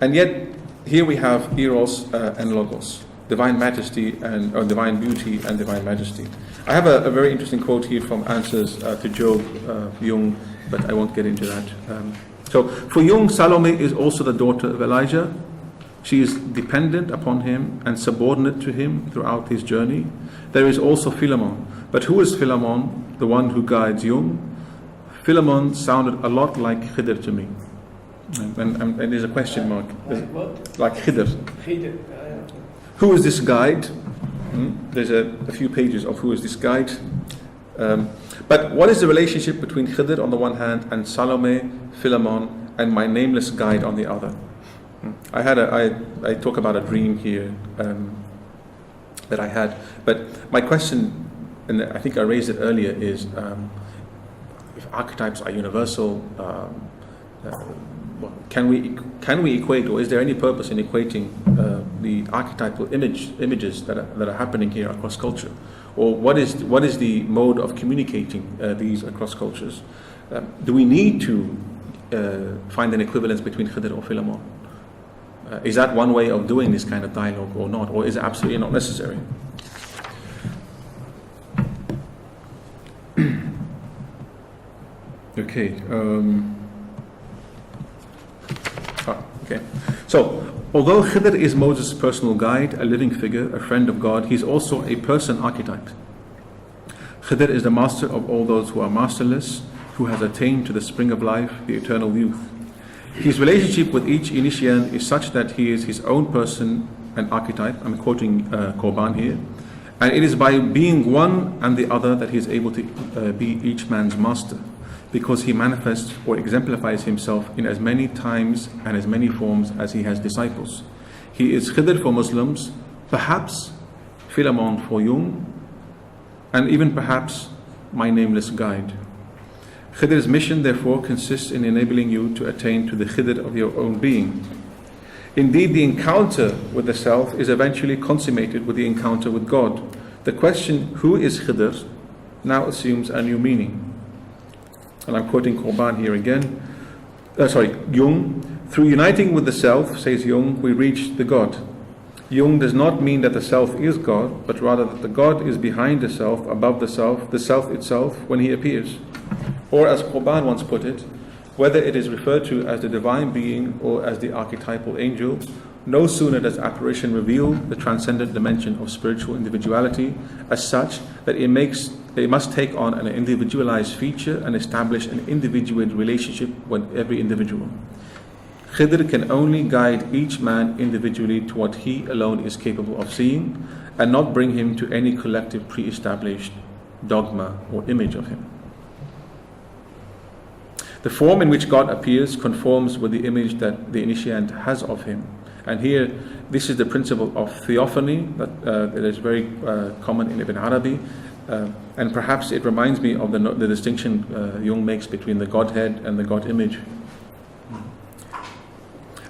And yet, here we have eros and logos, divine majesty or divine beauty and divine majesty. I have a very interesting quote here from Answers to Job, Jung, but I won't get into that. So for Jung, Salome is also the daughter of Elijah. She is dependent upon him and subordinate to him throughout his journey. There is also Philemon. But who is Philemon, the one who guides Jung? Philemon sounded a lot like Khidr to me. And there's a question mark. What? Like Khidr. Khidr. Who is this guide? There's a few pages of who is this guide. But what is the relationship between Khidr on the one hand and Salome, Philemon, and my nameless guide on the other? I talk about a dream here that I had. But my question, and I think I raised it earlier, is if archetypes are universal, can we equate, or is there any purpose in equating the archetypal images that are happening here across culture, or what is the mode of communicating these across cultures? Do we need to find an equivalence between Khidr or Philemon? Is that one way of doing this kind of dialogue or not, or is it absolutely not necessary? Okay. Okay. So, although Khidr is Moses' personal guide, a living figure, a friend of God, he's also a person archetype. Khidr is the master of all those who are masterless, who has attained to the spring of life, the eternal youth. His relationship with each initiate is such that he is his own person and archetype. I'm quoting Qurban here. And it is by being one and the other that he is able to be each man's master, because he manifests or exemplifies himself in as many times and as many forms as he has disciples. He is Khidr for Muslims, perhaps Philemon for Jung, and even perhaps my nameless guide. Khidr's mission, therefore, consists in enabling you to attain to the Khidr of your own being. Indeed, the encounter with the self is eventually consummated with the encounter with God. the question, who is Khidr, now assumes a new meaning. And I'm quoting Qurban here again. Jung. Through uniting with the self, says Jung, we reach the God. Jung does not mean that the self is God, but rather that the God is behind the self, above the self itself, when he appears. Or as Qurban once put it, whether it is referred to as the divine being or as the archetypal angel, no sooner does apparition reveal the transcendent dimension of spiritual individuality as such that it must take on an individualized feature and establish an individuated relationship with every individual. Khidr can only guide each man individually to what he alone is capable of seeing and not bring him to any collective pre-established dogma or image of him. The form in which God appears conforms with the image that the initiant has of him. And here, this is the principle of theophany that is very common in Ibn Arabi. And perhaps it reminds me of the distinction Jung makes between the Godhead and the God image.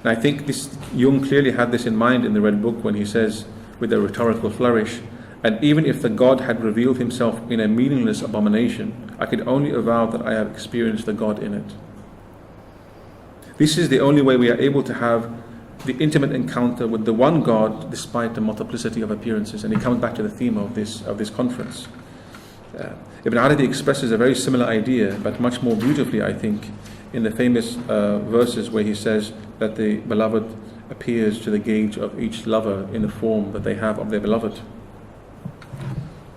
And I think Jung clearly had this in mind in the Red Book when he says, with a rhetorical flourish, and even if the God had revealed himself in a meaningless abomination, I could only avow that I have experienced the God in it. This is the only way we are able to have the intimate encounter with the one God despite the multiplicity of appearances. And he comes back to the theme of this conference. Ibn Arabi expresses a very similar idea, but much more beautifully, I think, in the famous verses where he says that the beloved appears to the gaze of each lover in the form that they have of their beloved.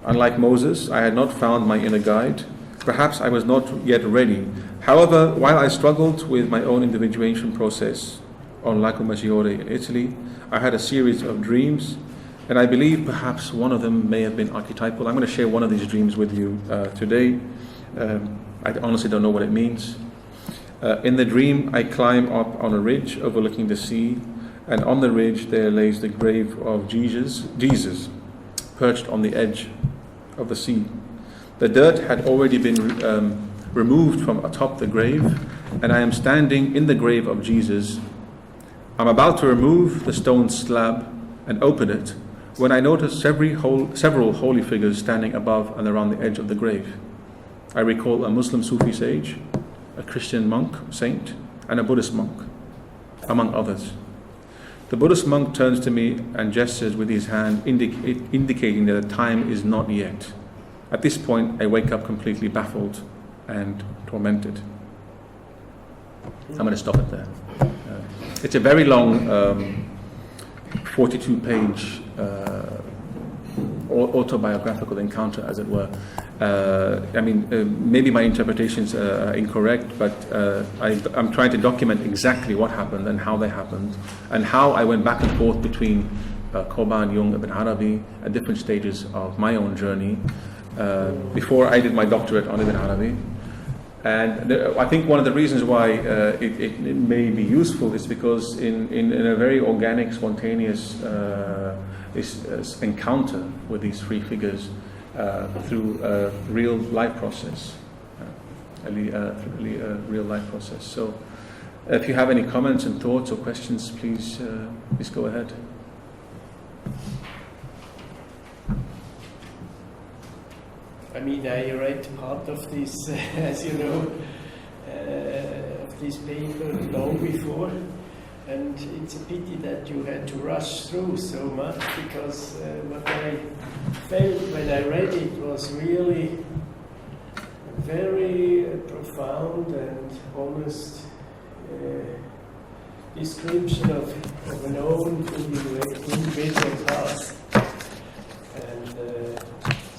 Unlike Moses, I had not found my inner guide. Perhaps I was not yet ready. However, while I struggled with my own individuation process on Lago Maggiore in Italy, I had a series of dreams, and I believe perhaps one of them may have been archetypal. I'm going to share one of these dreams with you today. I honestly don't know what it means. In the dream, I climb up on a ridge overlooking the sea, and on the ridge there lays the grave of Jesus, perched on the edge of the sea. The dirt had already been removed from atop the grave, and I am standing in the grave of Jesus. I'm about to remove the stone slab and open it when I notice several holy figures standing above and around the edge of the grave. I recall a Muslim Sufi sage, a Christian monk, saint, and a Buddhist monk, among others. The Buddhist monk turns to me and gestures with his hand, indicating that the time is not yet. At this point, I wake up completely baffled and tormented. I'm going to stop it there. It's a very long 42-page autobiographical encounter, as it were. Maybe my interpretations are incorrect, but I'm trying to document exactly what happened and how they happened, and how I went back and forth between Qurban, Jung, Ibn Arabi at different stages of my own journey before I did my doctorate on Ibn Arabi. And I think one of the reasons why it may be useful is because in a very organic, spontaneous encounter with these three figures through a real life process, a real life process. So if you have any comments and thoughts or questions, please go ahead. I read part of this, as you know, of this paper long before, and it's a pity that you had to rush through so much, because what I felt when I read it was really very profound and honest description of an own individual past.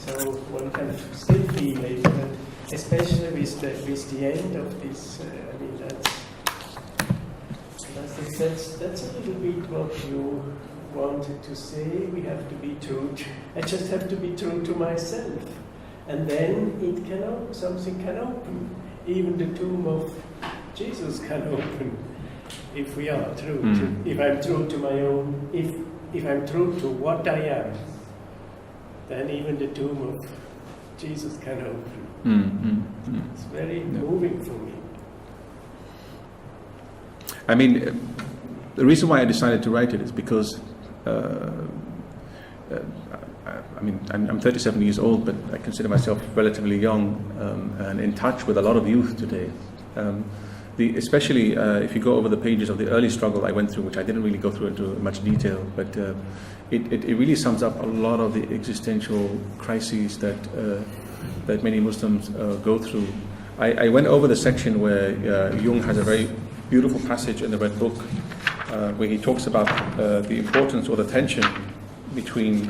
So one can still feel it, but especially with the end of this. That's a little bit what you wanted to say. We have to be true. I just have to be true to myself, and then it can something can open. Even the tomb of Jesus can open if we are true. If I'm true to my own. If I'm true to what I am. Then even the tomb of Jesus can open. It's very moving for me. The reason why I decided to write it is because mean, I'm 37 years old, but I consider myself relatively young and in touch with a lot of youth today. Especially if you go over the pages of the early struggle I went through, which I didn't really go through into much detail, but it really sums up a lot of the existential crises that many Muslims go through. I went over the section where Jung has a very beautiful passage in the Red Book where he talks about the importance or the tension between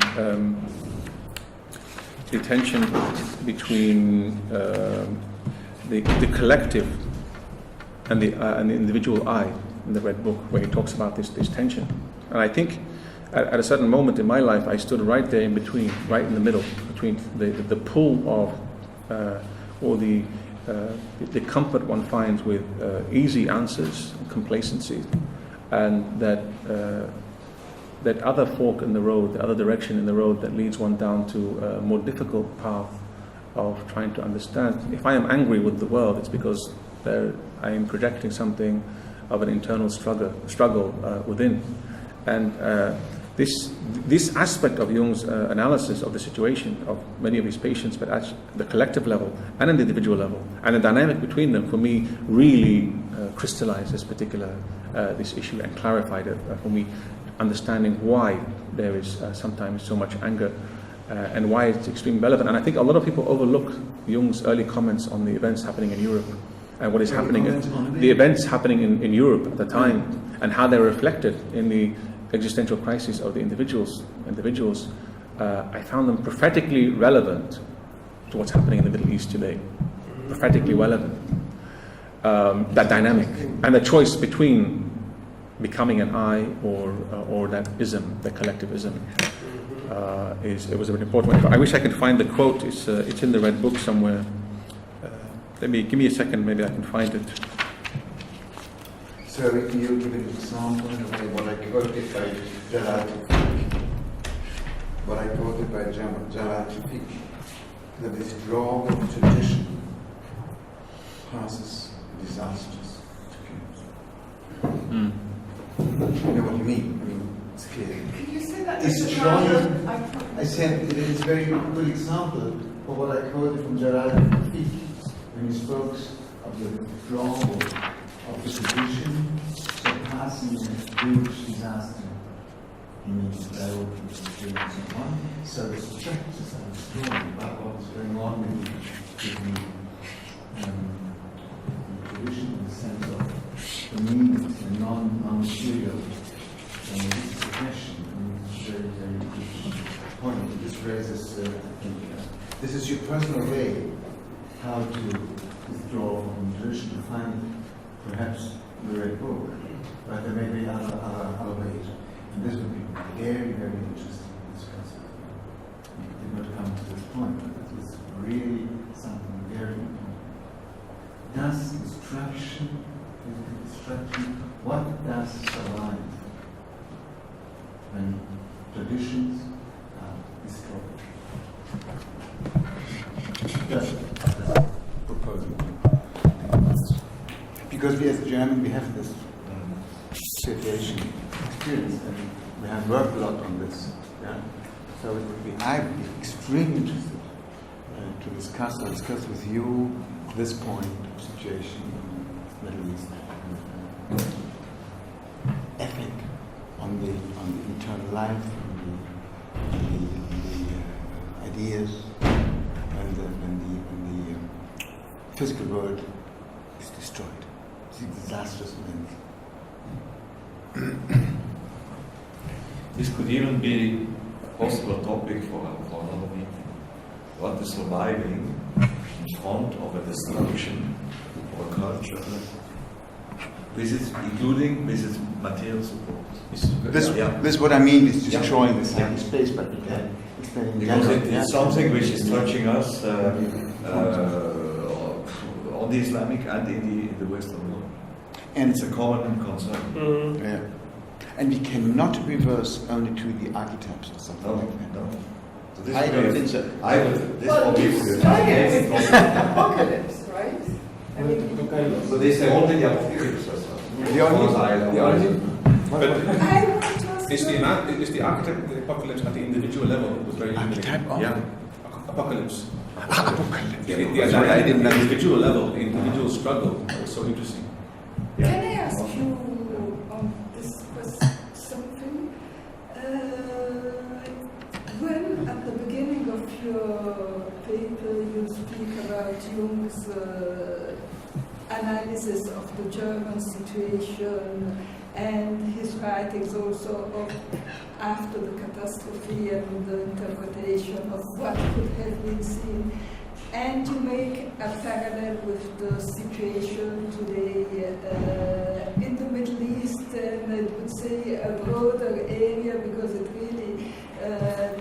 the collective and the individual I in the Red Book, where he talks about this tension. And I think at a certain moment in my life, I stood right there in between, right in the middle, between the pull of or the comfort one finds with easy answers, complacency, and that other fork in the road, the other direction in the road that leads one down to a more difficult path of trying to understand. If I am angry with the world, it's because I am projecting something of an internal struggle within. And this aspect of Jung's analysis of the situation of many of his patients, but at the collective level and at the individual level, and the dynamic between them, for me, really crystallized this issue and clarified it for me, understanding why there is sometimes so much anger and why it's extremely relevant. And I think a lot of people overlook Jung's early comments on the events happening in Europe and what is happening, the events happening in Europe at the time, and how they're reflected in the existential crisis of the individuals. I found them prophetically relevant to what's happening in the Middle East today. Prophetically relevant. That dynamic and the choice between becoming an I or that ism, the collectivism, it was an important one. I wish I could find the quote. It's in the Red Book somewhere. Give me a second. Maybe I can find it. So can you give an example of what I quoted by Jalal Tawfiq, that this draw of tradition passes disastrous experience. You know what you mean? I mean, it's clear. Can you say that? It's drawing. I said it is a very good example of what I quoted from Jalal Tawfiq when he spoke of the withdrawal of the tradition surpassing a huge disaster. He means that I would experience one. So the structures are withdrawn about what was going on with the tradition in the sense of the means, the non-material expression. It's a very, very good point. This raises, I think, this is your personal way how to withdraw from tradition, to find perhaps the Red Book, but there may be other ways. And this would be very, very interesting to discuss. We did not come to this point, but it is really something very important. Does destruction, what does survive when traditions are destroyed? That's proposal. Because we as German, we have this situation experience, and we have worked a lot on this. Yeah? So it would be, I would be extremely interested to discuss with you this point of situation in the Middle East, ethic on the internal life, on the ideas, when the physical world is destroyed. It's a disastrous event. This could even be a possible topic for another meeting. What is surviving in front of a destruction of a culture, including with its material support. This is what I mean, is destroying the sacred space, but we can explain in because general. it's something which is touching us on the Islamic and in the Western world. And it's a common concern. Yeah. And we cannot reverse only to the archetypes or something like that. No. So I don't think so. It's apocalypse, right? I mean, so they say only the apocalypse. The only I want to ask It's the archetype of the apocalypse at the individual level was very limiting. Yeah. Apocalypse. Apocalypse. The individual level, the individual struggle was so interesting. Yeah. Can I ask you on this question something? When at the beginning of your paper you speak about Jung's analysis of the German situation and his writings also of after the catastrophe and the interpretation of what could have been seen, and you make a parallel with the situation today in the Middle East, and I would say a broader area because it really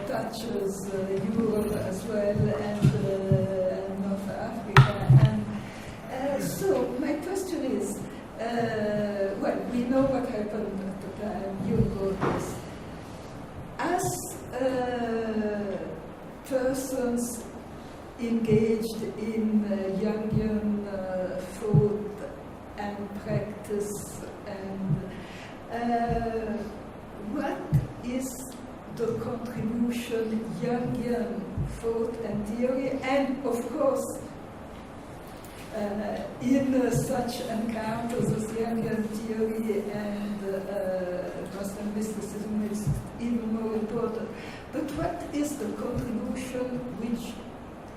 touches Europe as well and North Africa. And so my question is, well, we know what happened at the time you wrote this. As persons engaged in Jungian thought and practice, and what is the contribution Jungian thought and theory, and of course in such encounters as Jungian theory and Muslim mysticism is even more important. But what is the contribution which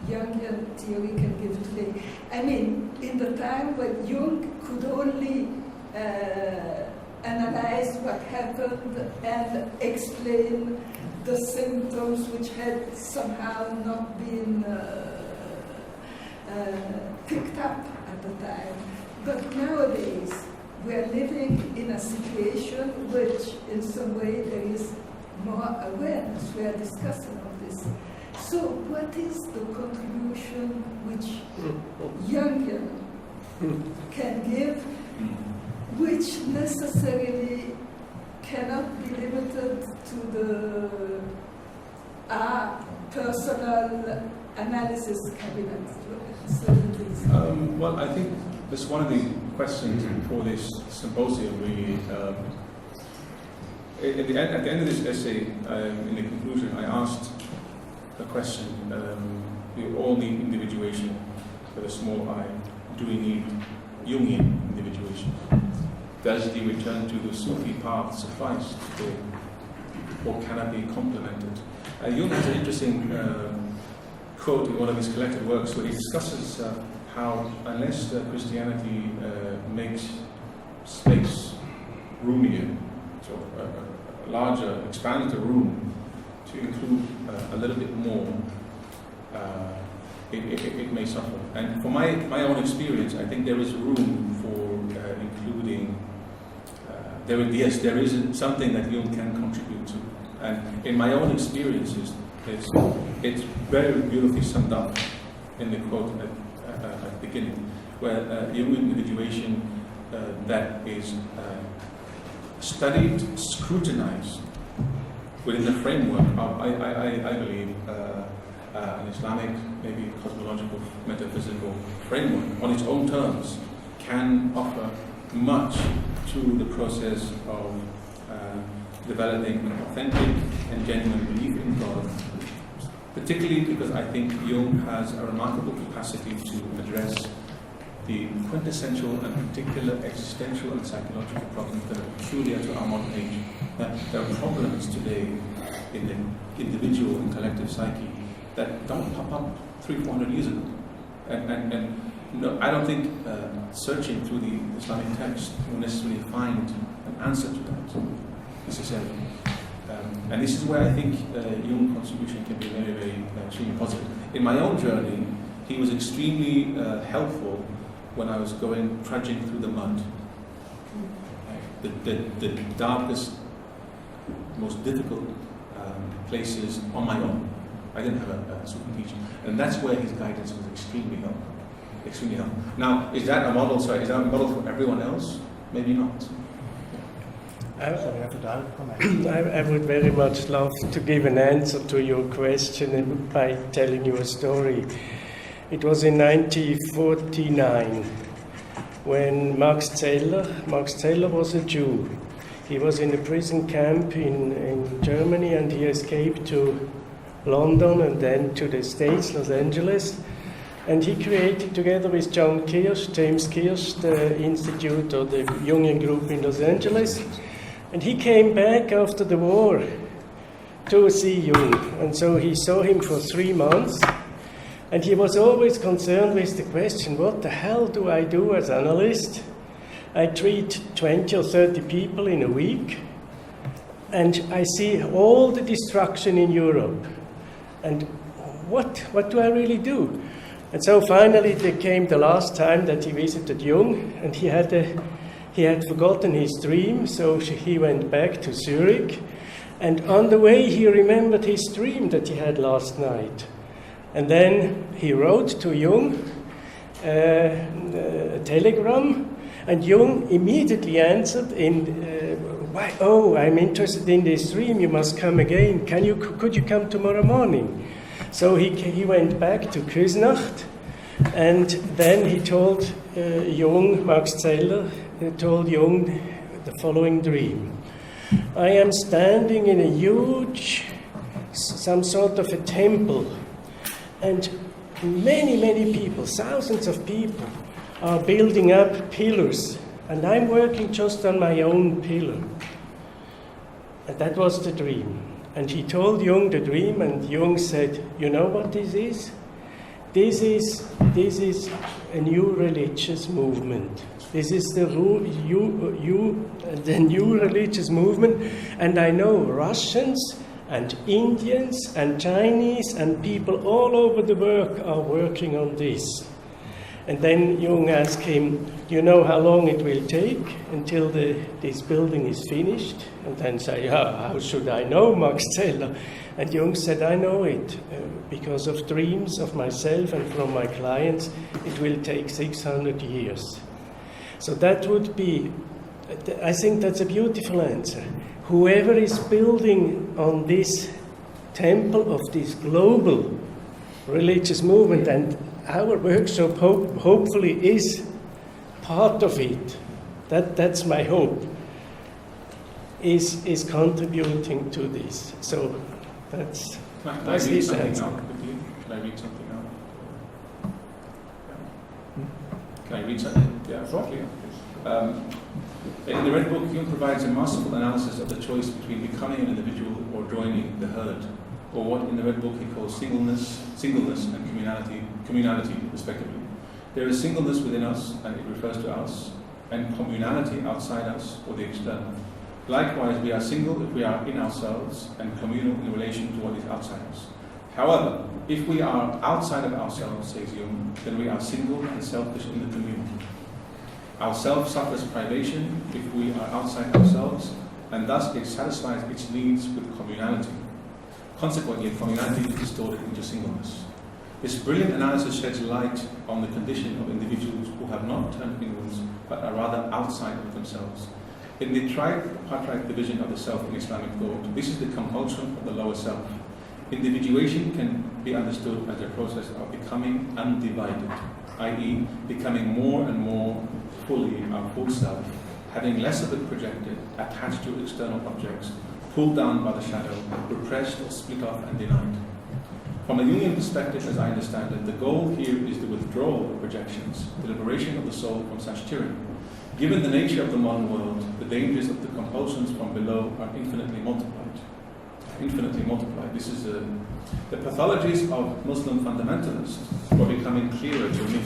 Jungian theory can give today? I mean, in the time when Jung could only analyze what happened and explain the symptoms which had somehow not been picked up at the time. But nowadays, we are living in a situation which, in some way, there is more awareness. We are discussing all this. So, what is the contribution which Jungian can give, which necessarily cannot be limited to the personal analysis cabinet? Well, I think that's one of the questions for this symposium, really. At the end of this essay, in the conclusion, I asked a question. We all need individuation with a small I. Do we need Jungian individuation? Does the return to the Sufi path suffice today? Or can it be complemented? Jung has an interesting quote in one of his collected works where he discusses how unless Christianity makes space roomier, so a larger, expands the room to include a little bit more, it may suffer. And for my own experience, I think there is room for including, there is something that Jung can contribute to. And in my own experiences, it's very beautifully summed up in the quote at the beginning, where Jungian individuation that is studied, scrutinized within the framework of, I believe, an Islamic, maybe cosmological, metaphysical framework on its own terms, can offer much to the process of developing an authentic and genuine belief in God, particularly because I think Jung has a remarkable capacity to address the quintessential and particular existential and psychological problems that are peculiar to our modern age. There are problems today in the individual and collective psyche that don't pop up 300-400 years ago. And no, I don't think searching through the Islamic text will necessarily find an answer to that, necessarily. And this is where I think Jung's contribution can be very, very extremely positive. In my own journey, he was extremely helpful when I was trudging through the mud. The darkest, most difficult places on my own. I didn't have a Sufi teacher. And that's where his guidance was extremely helpful. Extremely helpful. Now, is that a model for everyone else? Maybe not. I would very much love to give an answer to your question by telling you a story. It was in 1949 when Max Zeller was a Jew. He was in a prison camp in Germany, and he escaped to London and then to the States, Los Angeles. And he created, together with James Kirsch, the institute or the Jungian group in Los Angeles. And he came back after the war to see Jung. And so he saw him for 3 months. And he was always concerned with the question, what the hell do I do as analyst? I treat 20 or 30 people in a week, and I see all the destruction in Europe. And what do I really do? And so finally there came the last time that he visited Jung, and he had forgotten his dream, so he went back to Zurich. And on the way he remembered his dream that he had last night. And then he wrote to Jung a telegram, and Jung immediately answered why? Oh, I'm interested in this dream. You must come again. Could you come tomorrow morning? So he went back to Küsnacht, and then he told Jung, Max Zeller, told Jung the following dream. I am standing in a huge, some sort of a temple, and many people, thousands of people, are building up pillars, and I'm working just on my own pillar. And that was the dream. And he told Jung the dream, and Jung said, you know what this is? This is a new religious movement. This is the new religious movement, and I know Russians and Indians and Chinese and people all over the world are working on this. And then Jung asked him, you know how long it will take until this building is finished? And then say, how should I know, Max Zeller? And Jung said, I know it, because of dreams of myself and from my clients, it will take 600 years. So that would be, I think that's a beautiful answer. Whoever is building on this temple of this global religious movement, and our workshop hopefully is part of it, that's my hope, is contributing to this. So that's his answer. Can I read something out? Can I read something? Yeah, shortly. In the Red Book, Jung provides a masterful analysis of the choice between becoming an individual or joining the herd, or what in the Red Book he calls singleness and communality, respectively. There is singleness within us, and it refers to us, and communality outside us, or the external. Likewise, we are single if we are in ourselves, and communal in relation to what is outside us. However, if we are outside of ourselves, says Jung, then we are single and selfish in the communal. Our self suffers privation if we are outside ourselves, and thus it satisfies its needs with communality. Consequently, communality is distorted into singleness. This brilliant analysis sheds light on the condition of individuals who have not turned inwards, but are rather outside of themselves. In the tripartite division of the self in Islamic thought, this is the compulsion of the lower self. Individuation can be understood as a process of becoming undivided, i.e., becoming more and more fully our full self, having less of it projected, attached to external objects, pulled down by the shadow, repressed or split off and denied. From a Jungian perspective, as I understand it, the goal here is the withdrawal of projections, the liberation of the soul from such tyranny. Given the nature of the modern world, the dangers of the compulsions from below are infinitely multiplied. This is the pathologies of Muslim fundamentalists are becoming clearer to me.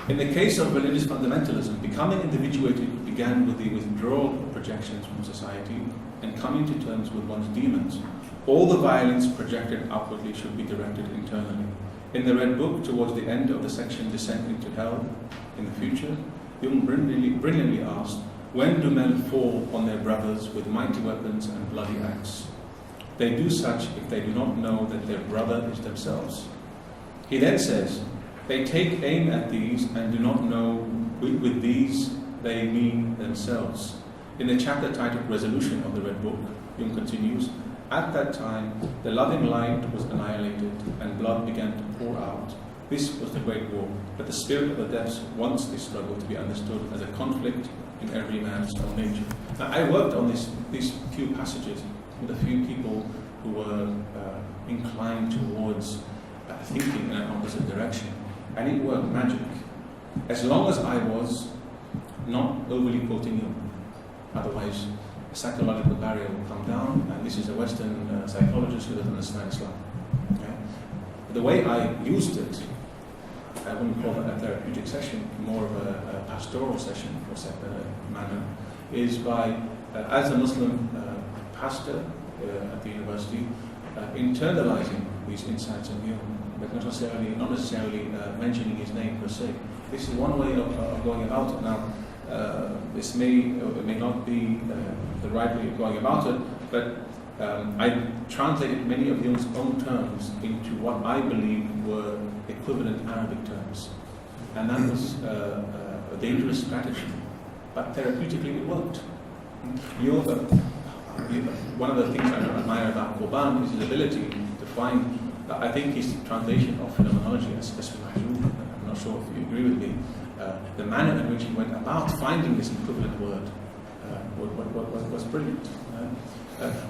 In the case of religious fundamentalism, becoming individuated began with the withdrawal of projections from society and coming to terms with one's demons. All the violence projected outwardly should be directed internally. In the Red Book, towards the end of the section Descent into Hell, in the future, Jung brilliantly asked, when do men fall on their brothers with mighty weapons and bloody acts? They do such if they do not know that their brother is themselves. He then says, they take aim at these and do not know with these they mean themselves. In the chapter titled Resolution of the Red Book, Jung continues, at that time the loving light was annihilated and blood began to pour out. This was the Great War, but the spirit of the depths wants this struggle to be understood as a conflict in every man's own nature. Now, I worked on these few passages with a few people who were inclined towards thinking in an opposite direction, and it worked magic. As long as I was not overly quoting Jung, otherwise a psychological barrier will come down, and this is a Western psychologist who doesn't understand Islam. Okay? The way I used it, I wouldn't call it a therapeutic session, more of a pastoral session, for a manner, is by, as a Muslim pastor at the university, internalizing these insights of Jung, but not necessarily mentioning his name per se. This is one way of going about it. Now, this may or may not be the right way of going about it, but I translated many of Jung's own terms into what I believe were equivalent Arabic terms. And that was a dangerous strategy, but therapeutically it worked. One of the things I admire about Qurban is his ability to find, I think his translation of phenomenology as Mahjoub, I'm not sure if you agree with me, the manner in which he went about finding this equivalent word was brilliant.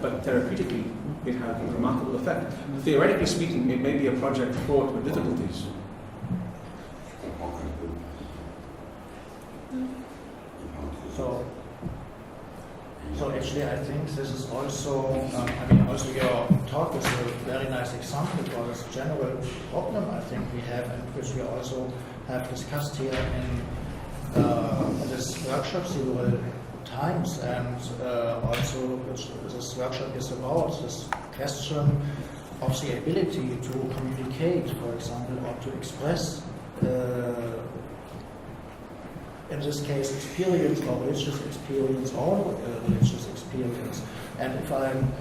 But therapeutically, it had a remarkable effect. Theoretically speaking, it may be a project fraught with difficulties. So actually, I think this is also, also your talk is a very nice example for this general problem I think we have, and which we also have discussed here in this workshop several times, and also which this workshop is about, this question of the ability to communicate, for example, or to express in this case, experience or religious experience or religious experience. And if I'm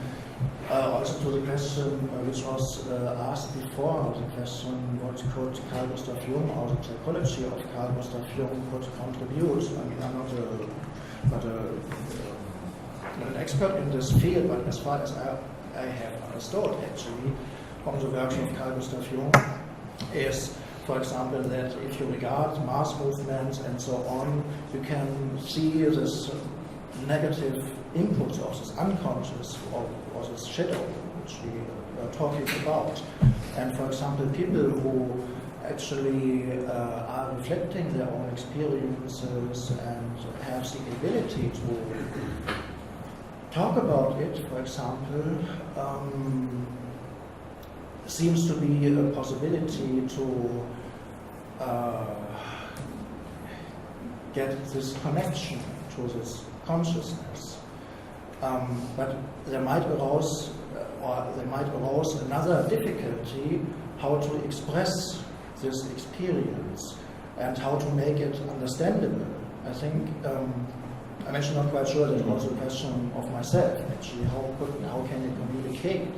also to the question which was asked before, the question what could Carl Gustav Jung or the psychology of Carl Gustav Jung could contribute. I mean, I'm not an expert in this field, but as far as I have understood, actually, from the work of Carl Gustav Jung, is, for example, that if you regard mass movements and so on, you can see this negative inputs of this unconscious or this shadow which we are talking about. And for example, people who actually are reflecting their own experiences and have the ability to talk about it, for example, seems to be a possibility to get this connection to this consciousness. But there might arouse another difficulty, how to express this experience and how to make it understandable. I think I'm actually not quite sure. That's also a question of myself. Actually, how can you communicate?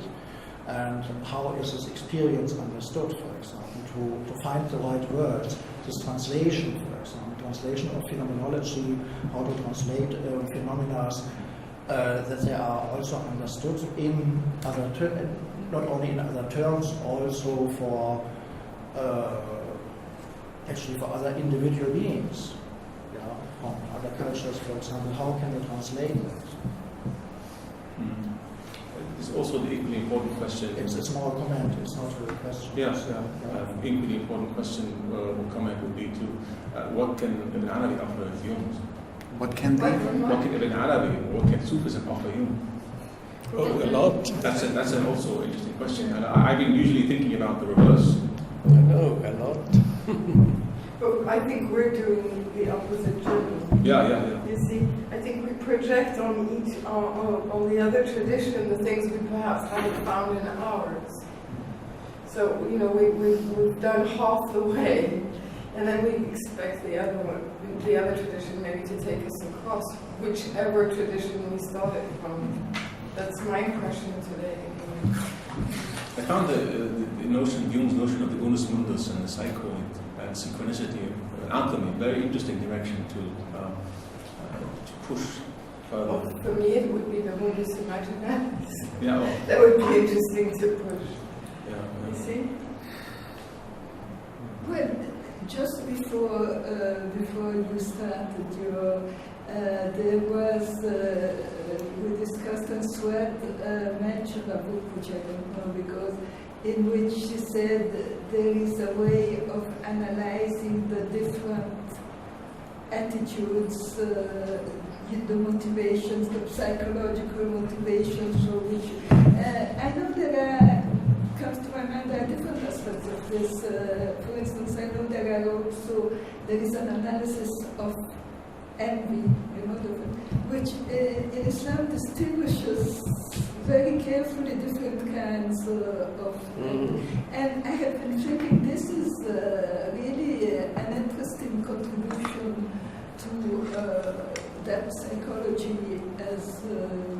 And how is this experience understood, for example, to find the right words, this translation, for example, translation of phenomenology, how to translate phenomena that they are also understood in other terms, not only in other terms, also for actually for other individual beings, from other cultures, for example. How can we translate that? It's also the equally important question. It's a small comment, it's not a question. Yes, equally important question or comment would be to what can Ibn Arabi offer Jung? What can they? What can Ibn Arabi, what can Sufism offer Jung? Oh, a lot. That's an also interesting question. And I've been usually thinking about the reverse. I know, a lot. But I think we're doing the opposite journey. Yeah. You see, I think we project on the other tradition the things we perhaps haven't found in ours. So we've done half the way, and then we expect the other tradition maybe to take us across whichever tradition we started from. That's my impression today. I found the notion, Jung's notion of the unus mundus and the psycho and synchronicity of alchemy, a very interesting direction to push further. Well, for me, it would be the mundus imaginaris. Yeah, well, that would be interesting to push. Yeah. You see? Well, just before you started your there was, we discussed and Sweat mentioned a book which I don't know because in which she said there is a way of analyzing the different attitudes, the motivations, the psychological motivations for which I know there comes to my mind there are different aspects of this. For instance, I know there is an analysis of envy, which in Islam distinguishes very carefully different kinds of and I have been thinking this is really an interesting contribution to that psychology as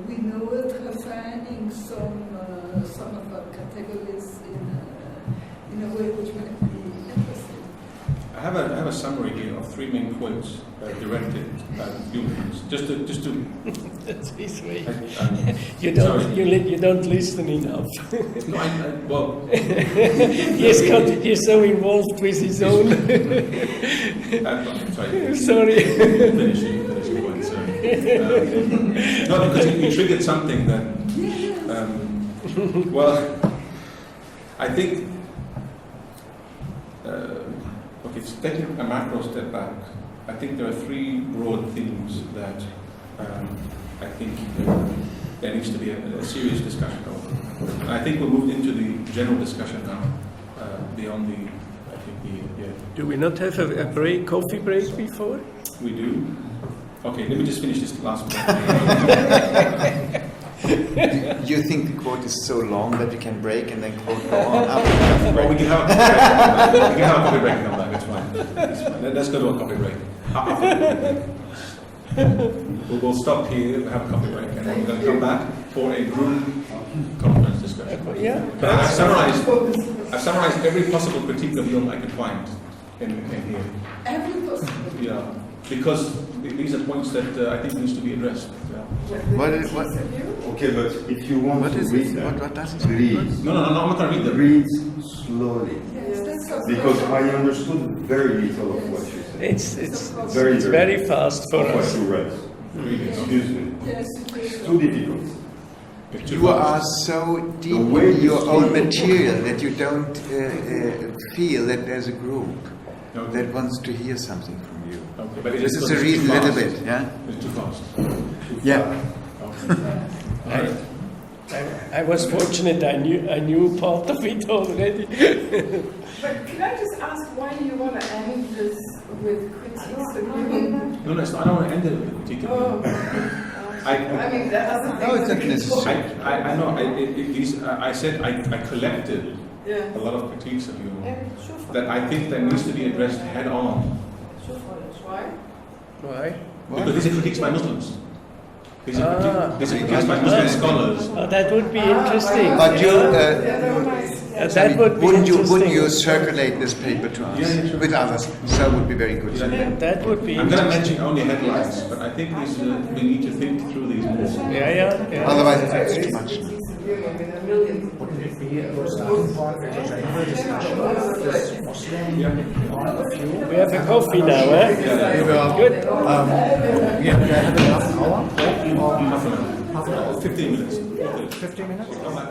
we know it, refining some of our categories in a way which might be interesting. I have a summary here of 3 main quotes directed at humans. Just to. That's his way. You don't listen enough. No, well. He's so involved with his own. Sorry. Finishing point. Sorry. No, because you triggered something that. Well, I think. Okay, so taking a macro step back, I think there are 3 broad themes that I think there needs to be a serious discussion over. And I think we'll move into the general discussion now, beyond the. Do we not have a break, coffee break before? We do. Okay, let me just finish this last point. Do you think the quote is so long that we can break and then quote go on after the break? Well, we can have a coffee break and come back. It's fine. Let's go to a coffee break. We'll stop here, have a coffee break, and then we're going to come back for a group conference discussion. Yeah. I've summarized every possible critique of Jung I could find in here. Every possible. Yeah, because these are points that I think needs to be addressed. Yeah. Okay, but if you want to read that, what does it read. No, I'm not going to read them. Read slowly. Yes, Because I understood very little of what you said. It's very fast for what us. you read. Excuse me. Yes, It's too difficult. You are so deep in your own material that you don't feel that there's a group that wants to hear something from you. Okay, but This is a reason, a little bit, yeah? It's too fast. Yeah. I was fortunate. I knew part of it already. But can I just ask why you want to end this with critiques of Jung? No, I don't want to end it with a critique of Jung. I mean, that doesn't No, it's not necessary. I know. I said I collected a lot of critiques of Jung that I think that needs to be addressed head on. Why? Why? Because these are critiques by Muslims. These are critiques by Muslim scholars. Oh, that would be interesting. But that would be wouldn't you circulate this paper to us with others? So it would be very good. That would be I'm going to interesting. mention only headlines, but I think we need to think through these more. Yeah. Otherwise, it's too much. Wouldn't it be a starting point for a general discussion of this Muslim point of view? We have a coffee now, eh? Good. We have half an hour? Half an hour. 15 minutes. 15 minutes? Come back.